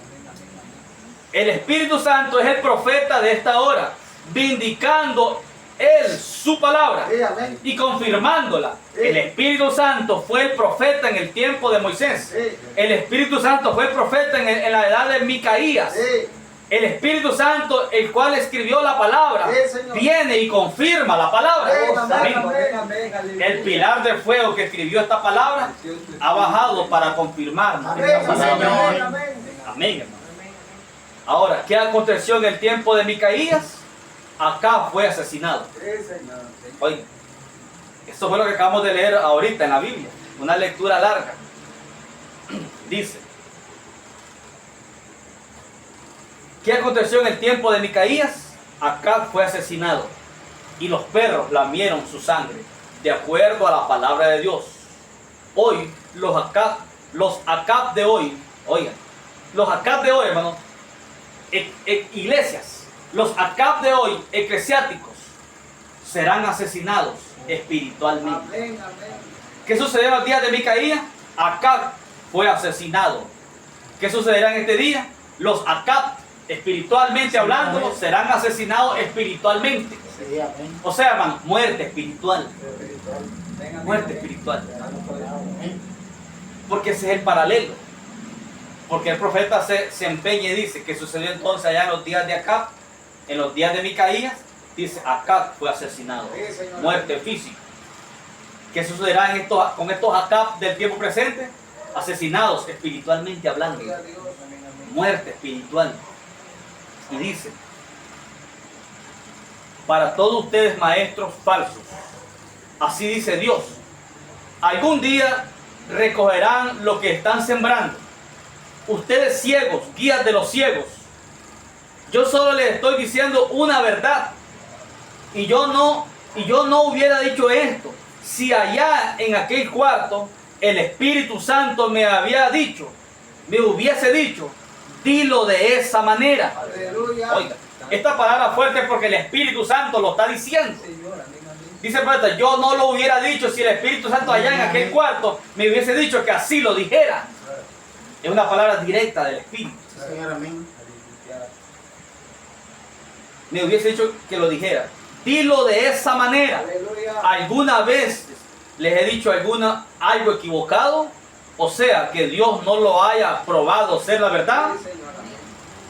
El Espíritu Santo es el profeta de esta hora, vindicando él su palabra Sí, amén. y confirmándola. Sí. El Espíritu Santo fue el profeta en el tiempo de Moisés. Sí. El Espíritu Santo fue el profeta en la edad de Micaías. Sí. El Espíritu Santo, el cual escribió la palabra, Sí, Señor. viene y confirma la palabra. Amén, Amén. El pilar de fuego que escribió esta palabra ha bajado para confirmar Amén, esta amén, palabra. amén, amén. Amén, hermano. Ahora, ¿qué aconteció en el tiempo de Micaías? Acá fue asesinado. Sí, Señor. Oiga, esto fue lo que acabamos de leer ahorita en la Biblia, una lectura larga. Dice, ¿qué aconteció en el tiempo de Micaías? Acab fue asesinado y los perros lamieron su sangre, de acuerdo a la palabra de Dios. Hoy, los Acab de hoy, oigan, los Acab de hoy, hermano, iglesias, los Acab de hoy, eclesiásticos, serán asesinados espiritualmente. Amén, amén. ¿Qué sucedió en los días de Micaías? Acab fue asesinado. ¿Qué sucederá en este día? Los Acab, espiritualmente hablando, serán asesinados espiritualmente. Sí, amén. O sea, hermano, muerte espiritual. Venga, Muerte espiritual. Amén. Porque ese es el paralelo. Porque el profeta se empeña y dice que sucedió entonces allá en los días de Acab, en los días de Micaías, dice Acab fue asesinado. Sí, Señor. Muerte física. ¿Qué sucederá con estos Acab del tiempo presente? Asesinados espiritualmente hablando. Gloria a Dios. Amén, amén. Muerte espiritual. Y dice, para todos ustedes maestros falsos, así dice Dios, algún día recogerán lo que están sembrando. Ustedes ciegos, guías de los ciegos, yo solo les estoy diciendo una verdad, y yo no hubiera dicho esto si allá en aquel cuarto el Espíritu Santo me hubiese dicho, dilo de esa manera. Aleluya. Oiga, esta palabra fuerte es porque el Espíritu Santo lo está diciendo. Señor, amén, amén. Dice el profeta, yo no lo hubiera dicho si el Espíritu Santo allá en aquel cuarto me hubiese dicho que así lo dijera. Es una palabra directa del Espíritu. Sí, Señor, amén. Me hubiese dicho que lo dijera. Dilo de esa manera. Aleluya. ¿Alguna vez les he dicho algo equivocado? O sea, que Dios no lo haya probado ser la verdad. Sí, Señor, amén.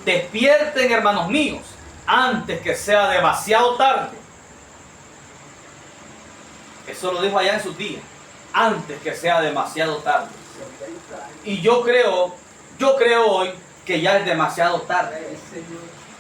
Despierten, hermanos míos, antes que sea demasiado tarde. Eso lo dijo allá en sus días. Antes que sea demasiado tarde. Y yo creo hoy que ya es demasiado tarde.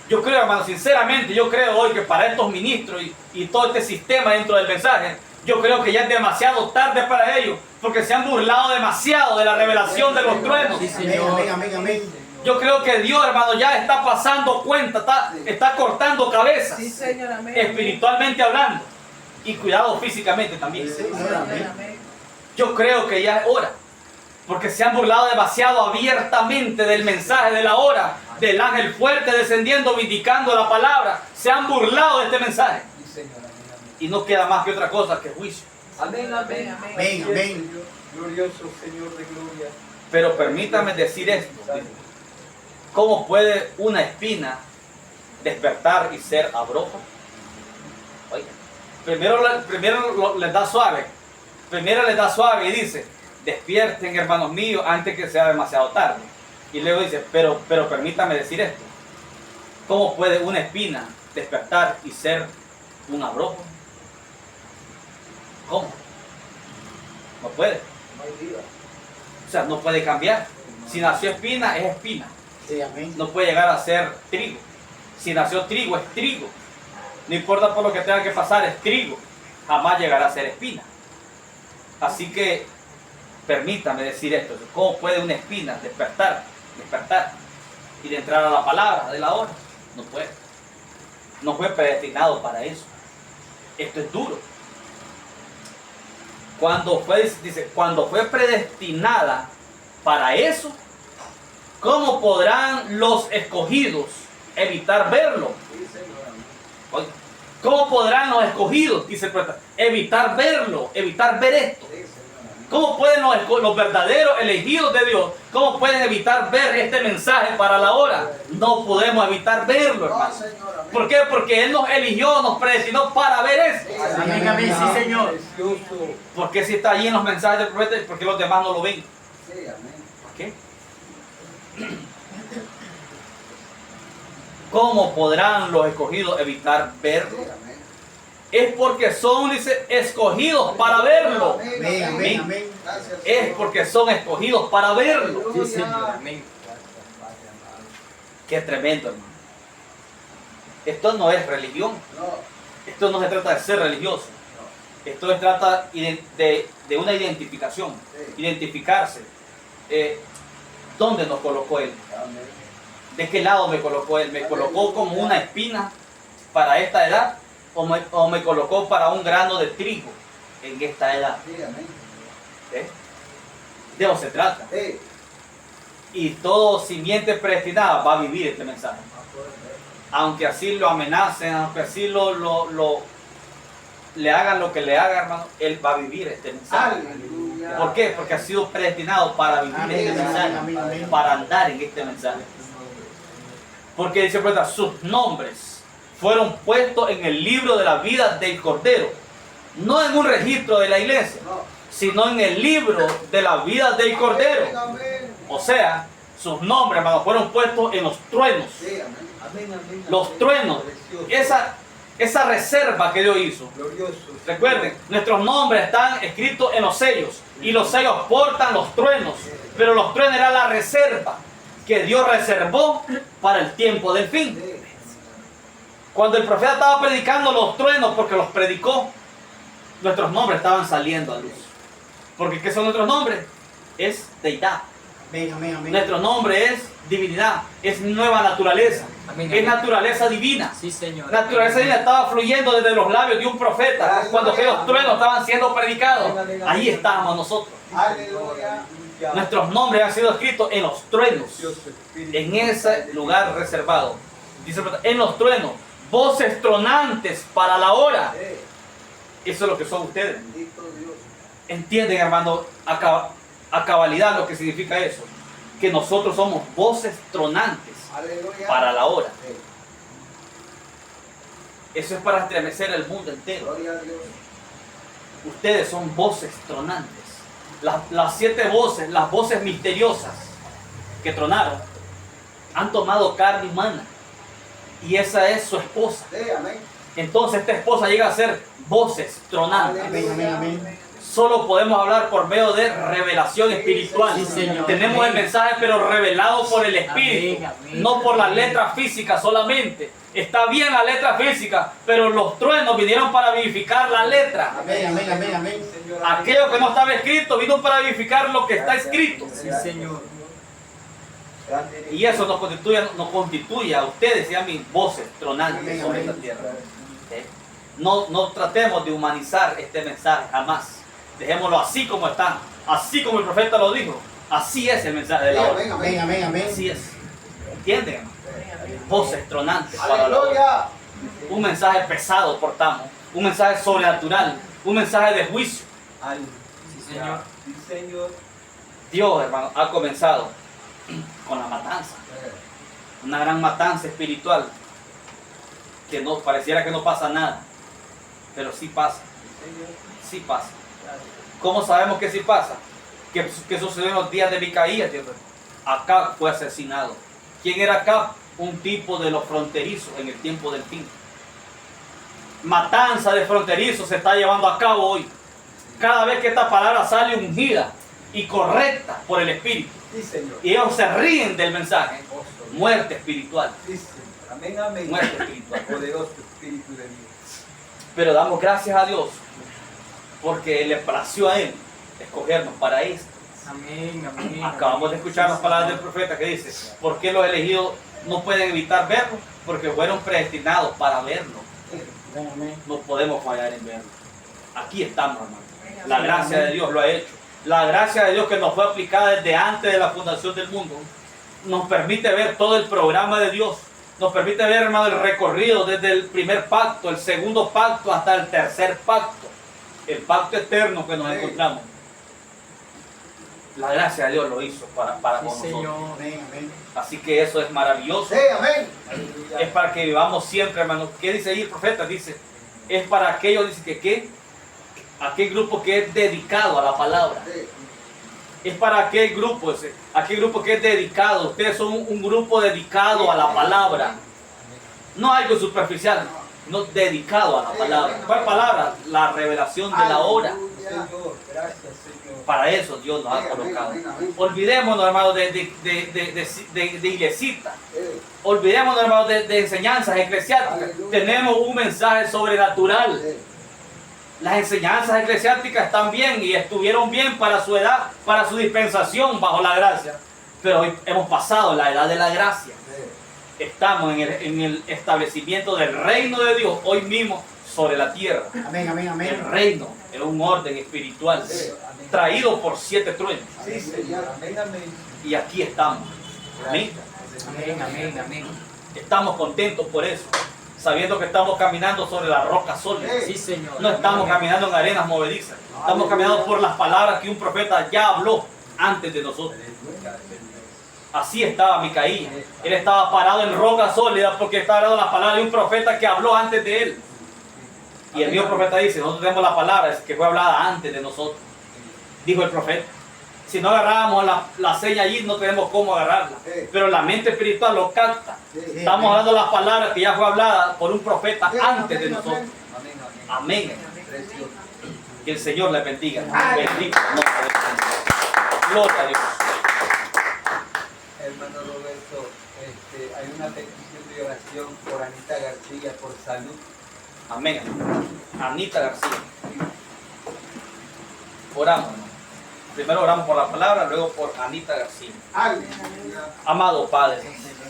Yo creo, hermano, sinceramente, yo creo hoy que para estos ministros y todo este sistema dentro del mensaje, yo creo que ya es demasiado tarde para ellos, porque se han burlado demasiado de la revelación de los truenos. Sí, Señor. Amén, amén, amén. Yo creo que Dios, hermano, ya está pasando cuenta, está cortando cabezas, Sí, Señor, amén. espiritualmente hablando, y cuidado físicamente también. Sí, Señor, amén. Yo creo que ya es hora, porque se han burlado demasiado abiertamente del mensaje de la hora, del ángel fuerte descendiendo, vindicando la palabra. Se han burlado de este mensaje. Sí, Señor, amén, amén. Y no queda más que otra cosa que juicio. Amén, amén, Amén, amén. Amén. Glorioso Señor de gloria. Pero permítame decir esto. ¿Cómo puede una espina despertar y ser abrojo? Oiga, primero les da suave. Primero les da suave y dice, despierten, hermanos míos, antes que sea demasiado tarde. Y luego dice, pero permítame decir esto. ¿Cómo puede una espina despertar y ser un abrojo? ¿Cómo? No puede. No hay vida. O sea, no puede cambiar. Si nació espina, es espina. Sí, amén. No puede llegar a ser trigo. Si nació trigo, es trigo. No importa por lo que tenga que pasar, es trigo. Jamás llegará a ser espina. Así que, permítame decir esto. ¿Cómo puede una espina despertar y de entrar a la palabra de la hora? No puede. No fue predestinado para eso. Esto es duro. Cuando fue predestinada para eso, ¿cómo podrán los escogidos evitar verlo? Oye, ¿cómo podrán los escogidos, dice el profeta, evitar verlo, evitar ver esto? ¿Cómo pueden los verdaderos elegidos de Dios, cómo pueden evitar ver este mensaje para la hora? No podemos evitar verlo, hermano. ¿Por qué? Porque Él nos eligió, nos predestinó para ver esto. Amén, amén, sí, Señor. ¿Por qué si está allí en los mensajes del profeta y por qué los demás no lo ven? ¿Por qué? ¿Cómo podrán los escogidos evitar verlo? Es porque son, dice, escogidos para verlo. Amén, amén, amén. Es porque son escogidos para verlo. Sí, Señor. Amén. Qué tremendo, hermano. Esto no es religión. Esto no se trata de ser religioso. Esto se trata de una identificación. Identificarse. ¿Dónde nos colocó Él? ¿De qué lado me colocó Él? ¿Me colocó como una espina para esta edad? ¿O me colocó para un grano de trigo en esta edad? De eso se trata. Y todo simiente predestinada va a vivir este mensaje. Aunque así lo amenacen, aunque así le hagan lo que le hagan, hermano, Él va a vivir este mensaje. ¿Por qué? Porque ha sido predestinado para vivir este mensaje, para andar en este mensaje. Porque dice el profeta, sus nombres fueron puestos en el libro de la vida del Cordero, no en un registro de la iglesia, sino en el libro de la vida del Cordero. O sea, sus nombres, hermano, fueron puestos en los truenos. Los truenos, esa reserva que Dios hizo. Recuerden, nuestros nombres están escritos en los sellos y los sellos portan los truenos, pero los truenos eran la reserva que Dios reservó para el tiempo del fin. Cuando el profeta estaba predicando los truenos, porque los predicó, nuestros nombres estaban saliendo a luz. Porque ¿qué son nuestros nombres? Es deidad. Amén, amén, amén. Nuestro nombre es divinidad, es nueva naturaleza, Amén, es amén. naturaleza divina. Sí, Señor. Naturaleza divina estaba fluyendo desde los labios de un profeta cuando aquellos truenos estaban siendo predicados. Ahí estábamos nosotros. Nuestros nombres han sido escritos en los truenos, en ese lugar reservado. Dice el profeta, en los truenos, voces tronantes para la hora. Eso es lo que son ustedes. ¿Entienden, hermano, a cabalidad lo que significa eso? Que nosotros somos voces tronantes para la hora. Eso es para estremecer el mundo entero. Ustedes son voces tronantes. Las 7 voces, las voces misteriosas que tronaron, han tomado carne humana. Y esa es su esposa. Entonces esta esposa llega a ser voces tronantes. Amén, amén, amén. Solo podemos hablar por medio de revelación espiritual. Sí, Señor. Tenemos Amén. el mensaje, pero revelado por el Espíritu, Amén, amén. no por la letra física solamente. Está bien la letra física, pero los truenos vinieron para vivificar la letra. Amén, amén, amén, amén. Aquello que no estaba escrito vino para vivificar lo que está escrito. Sí, Señor. Y eso nos constituye a ustedes y a mí voces tronantes Amén, sobre amén. esta tierra. No tratemos de humanizar este mensaje, jamás. Dejémoslo así como está, así como el profeta lo dijo. Así es el mensaje de la hora. Amén, amén, amén. Así es. ¿Entienden? Voces tronantes para la hora. Un mensaje pesado portamos, un mensaje sobrenatural, un mensaje de juicio. Sí, Señor. Dios, hermano, ha comenzado con la matanza. Una gran matanza espiritual que no pareciera que no pasa nada, pero sí pasa. Sí pasa. ¿Cómo sabemos que sí pasa? ¿Qué sucedió en los días de Micaías? Acab fue asesinado. ¿Quién era Acab? Un tipo de los fronterizos en el tiempo del fin. Matanza de fronterizos se está llevando a cabo hoy. Cada vez que esta palabra sale ungida y correcta por el Espíritu, y ellos se ríen del mensaje, muerte espiritual. Amén, amén. Muerte espiritual. Poderoso Espíritu de Dios. Pero damos gracias a Dios porque le plació a Él escogernos para esto. Amén, amén. Acabamos de escuchar las palabras del profeta que dice, ¿por qué los elegidos no pueden evitar verlo? Porque fueron predestinados para verlo. Amén, amén. No podemos fallar en verlo. Aquí estamos, hermano. La gracia de Dios lo ha hecho. La gracia de Dios que nos fue aplicada desde antes de la fundación del mundo nos permite ver todo el programa de Dios. Nos permite ver, hermano, el recorrido desde el primer pacto, el segundo pacto hasta el tercer pacto. El pacto eterno que nos encontramos. La gracia de Dios lo hizo para con nosotros. Señor. Amén, amén. Así que eso es maravilloso. Sí, amén. Es para que vivamos siempre, hermano. ¿Qué dice ahí el profeta? Dice, es para aquellos, dice que ¿qué? Aquel grupo que es dedicado a la palabra. Sí. Es para aquel grupo que es dedicado. Ustedes son un grupo dedicado a la palabra. No algo superficial, no dedicado a la palabra. ¿Cuál palabra? La revelación de la hora. Señor, gracias, Señor. Para eso Dios nos ha colocado. Olvidémonos, hermanos, de iglesita. Olvidémonos, hermanos, de enseñanzas eclesiásticas. Tenemos un mensaje sobrenatural. Las enseñanzas eclesiásticas están bien y estuvieron bien para su edad, para su dispensación bajo la gracia. Pero hoy hemos pasado la edad de la gracia. Estamos en el establecimiento del reino de Dios hoy mismo sobre la tierra. Amén, amén, El amén. reino era un orden espiritual traído por 7 truenos. Sí, Señor. Amén, amén. Y aquí estamos. Amén. Amén, amén, amén. Estamos contentos por eso, sabiendo que estamos caminando sobre la roca sólida. Sí, Señor. No estamos caminando en arenas movedizas. Estamos caminando por las palabras que un profeta ya habló antes de nosotros. Así estaba Micaías. Él estaba parado en roca sólida porque estaba dando las palabras de un profeta que habló antes de él. Y el mismo profeta dice, nosotros tenemos la palabra que fue hablada antes de nosotros. Dijo el profeta. Si no agarrábamos la seña allí, no tenemos cómo agarrarla. Pero la mente espiritual lo capta. Estamos hablando de las palabras que ya fue hablada por un profeta antes de nosotros. Amén, amén. Amén. Precioso. Que el Señor le bendiga. Bendiga. Gloria a Dios. Hermano Roberto, hay una petición de oración por Anita García por salud. Amén. Anita García. Oramos, hermano. Primero oramos por la palabra, luego por Anita García. Amado Padre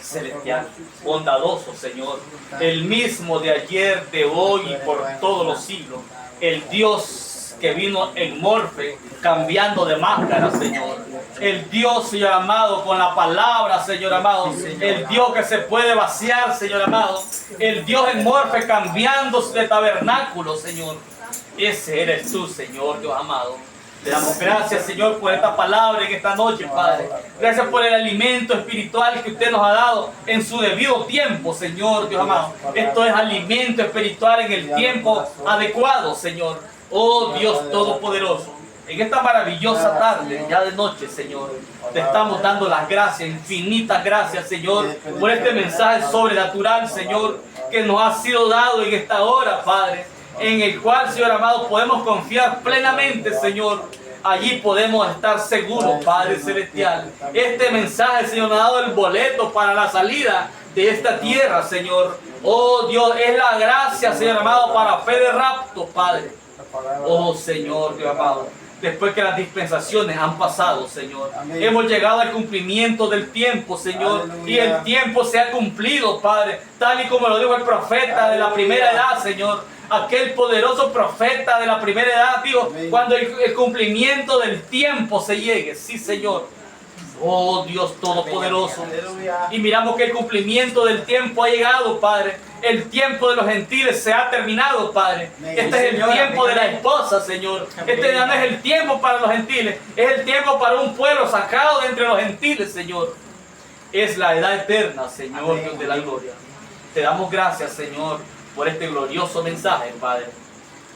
celestial, bondadoso Señor, el mismo de ayer, de hoy y por todos los siglos, el Dios que vino en morfe, cambiando de máscara, Señor. El Dios, Señor amado, con la palabra, Señor amado. El Dios que se puede vaciar, Señor amado. El Dios en morfe, cambiándose de tabernáculo, Señor. Ese eres tú, Señor, Dios amado. Te damos gracias, Señor, por esta palabra en esta noche, Padre. Gracias por el alimento espiritual que usted nos ha dado en su debido tiempo, Señor, Dios amado. Esto es alimento espiritual en el tiempo adecuado, Señor. Oh Dios Todopoderoso. En esta maravillosa tarde, ya de noche, Señor, te estamos dando las gracias, infinitas gracias, Señor, por este mensaje sobrenatural, Señor, que nos ha sido dado en esta hora, Padre, en el cual, Señor amado, podemos confiar plenamente, Señor. Allí podemos estar seguros, Padre Celestial. Este mensaje, Señor, nos ha dado el boleto para la salida de esta tierra, Señor. Oh Dios, es la gracia, Señor amado, para fe de rapto, Padre. Oh Señor, Dios amado. Después que las dispensaciones han pasado, Señor. Hemos llegado al cumplimiento del tiempo, Señor. Y el tiempo se ha cumplido, Padre. Tal y como lo dijo el profeta de la primera edad, Señor. Aquel poderoso profeta de la primera edad, dijo, cuando el cumplimiento del tiempo se llegue. Sí, Señor. Oh Dios Todopoderoso. Y miramos que el cumplimiento del tiempo ha llegado, Padre. El tiempo de los gentiles se ha terminado, Padre. Este es el tiempo de la esposa, Señor. Este ya no es el tiempo para los gentiles. Es el tiempo para un pueblo sacado de entre los gentiles, Señor. Es la edad eterna, Señor, Dios de la gloria. Te damos gracias, Señor, por este glorioso mensaje, Padre.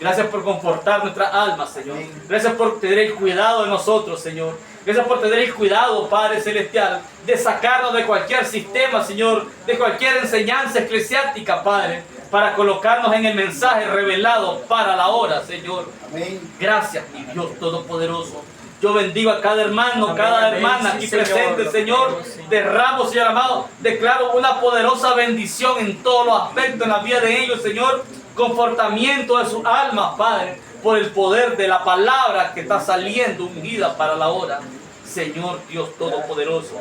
Gracias por confortar nuestras almas, Señor. Gracias por tener el cuidado de nosotros, Señor. Gracias por tener el cuidado, Padre Celestial, de sacarnos de cualquier sistema, Señor, de cualquier enseñanza eclesiástica, Padre, para colocarnos en el mensaje revelado para la hora, Señor. Gracias, mi Dios Todopoderoso. Yo bendigo a cada hermano, Amén, cada amén. hermana Sí, aquí Señor. presente, Señor. Derramo, Señor amado, declaro una poderosa bendición en todos los aspectos en la vida de ellos, Señor. Confortamiento de sus almas, Padre, por el poder de la palabra que está saliendo ungida para la hora. Señor Dios Todopoderoso.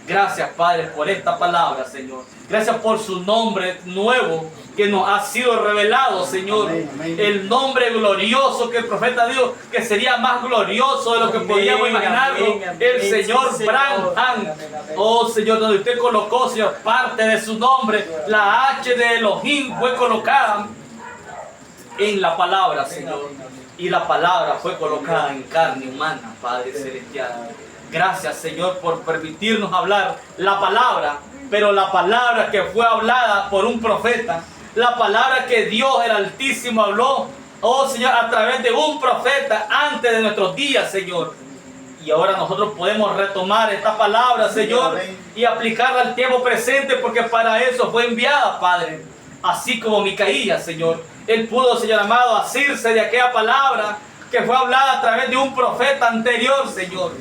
Gracias, Padre, por esta palabra, Señor. Gracias por su nombre nuevo que nos ha sido revelado, Señor. Amén, amén. El nombre glorioso que el profeta dijo que sería más glorioso de lo que Amén, podíamos imaginarlo. amén, amén. El Sí, Señor Señor. Branham. Amén, amén. Oh, Señor, donde usted colocó, Señor, parte de su nombre, la H de Elohim fue colocada en la palabra, Señor. Y la palabra fue colocada en carne humana, Padre Celestial. Gracias, Señor, por permitirnos hablar la palabra, pero la palabra que fue hablada por un profeta, la palabra que Dios el Altísimo habló, oh Señor, a través de un profeta antes de nuestros días, Señor. Y ahora nosotros podemos retomar esta palabra, Señor, y aplicarla al tiempo presente, porque para eso fue enviada, Padre. Así como Micaías, Señor. Él pudo, Señor amado, asirse de aquella palabra que fue hablada a través de un profeta anterior, Señor.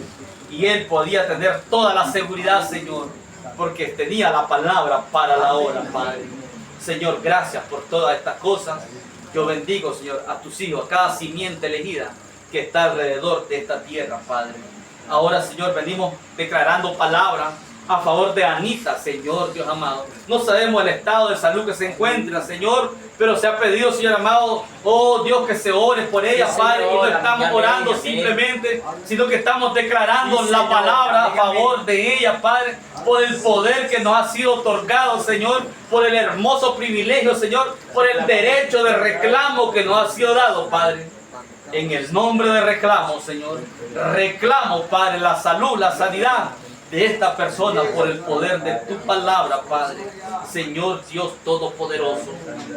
Y él podía tener toda la seguridad, Señor, porque tenía la palabra para la hora, Padre. Señor, gracias por todas estas cosas. Yo bendigo, Señor, a tus hijos, a cada simiente elegida que está alrededor de esta tierra, Padre. Ahora, Señor, venimos declarando palabra a favor de Anita, Señor Dios amado. No sabemos el estado de salud que se encuentra, Señor, pero se ha pedido, Señor amado, oh Dios, que se ore por ella, Sí, Padre. Y no Señor. estamos Amén, orando amén. simplemente, sino que estamos declarando Sí, la Señor. palabra a Amén, favor amén. de ella, Padre, por el poder que nos ha sido otorgado, Señor, por el hermoso privilegio, Señor, por el derecho de reclamo que nos ha sido dado, Padre. En el nombre de reclamo, Señor, reclamo, Padre, la salud, la sanidad de esta persona por el poder de tu palabra, Padre. Señor Dios Todopoderoso,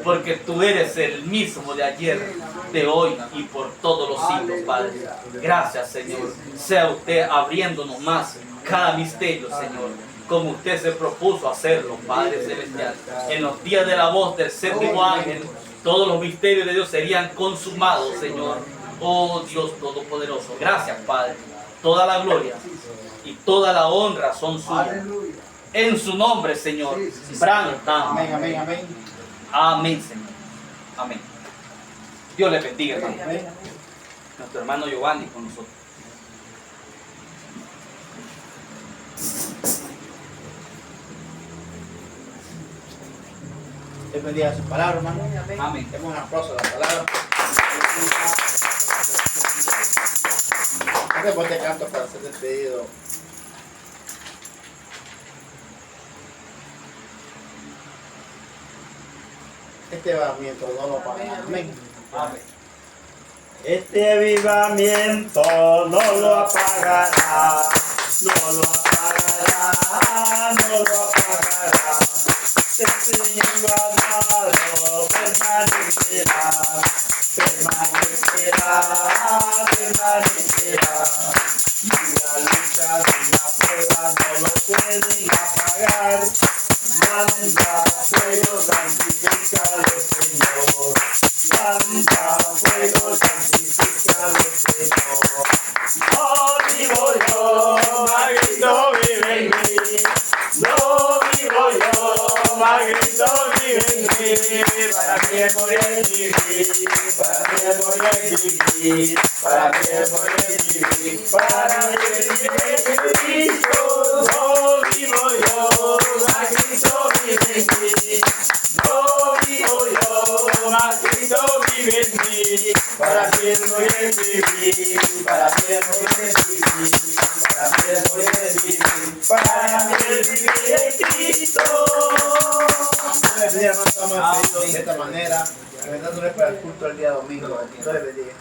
porque tú eres el mismo de ayer, de hoy y por todos los siglos, Padre. Gracias, Señor. Sea usted abriéndonos más cada misterio, Señor, como usted se propuso hacerlo, Padre Celestial. En los días de la voz del séptimo ángel, todos los misterios de Dios serían consumados, Señor. Oh Dios Todopoderoso, gracias, Padre. Toda la gloria y toda la honra son suyas. En su nombre, Señor. Branham. Amén, amén, amén. Amén, Señor. Amén. Dios le bendiga, hermano. Amén. Nuestro hermano Giovanni con nosotros. Dios bendiga su palabra, hermano. Amén. Demos un aplauso a la palabra. Este bote canto para ser despedido. Este avivamiento no lo pagará. Amén. Amén. Este avivamiento no lo apagará, no lo apagará, no lo apagará. Testigo amado permanecerá, permanecerá, permanecerá. Y la lucha de la prueba no lo pueden apagar. Manda fuego, santificado Señor. Manda fuego, santificado Señor. No vivo yo, mas Cristo vive en mí. No vivo yo, mas Cristo vive en mí. Para mí es morir vivir, para mí es morir vivir, para mí es morir vivir, para mí es vivir Cristo. No vivo yo, mas Cristo vive en mí. No vivo yo, mas Cristo vive en mí. Para mí es morir vivir, para mí es morir vivir, para mí es morir vivir, para mí es vivir Cristo. Este día no estamos despedidos de esta manera. Reventándole para el culto el día domingo. Dios les bendiga.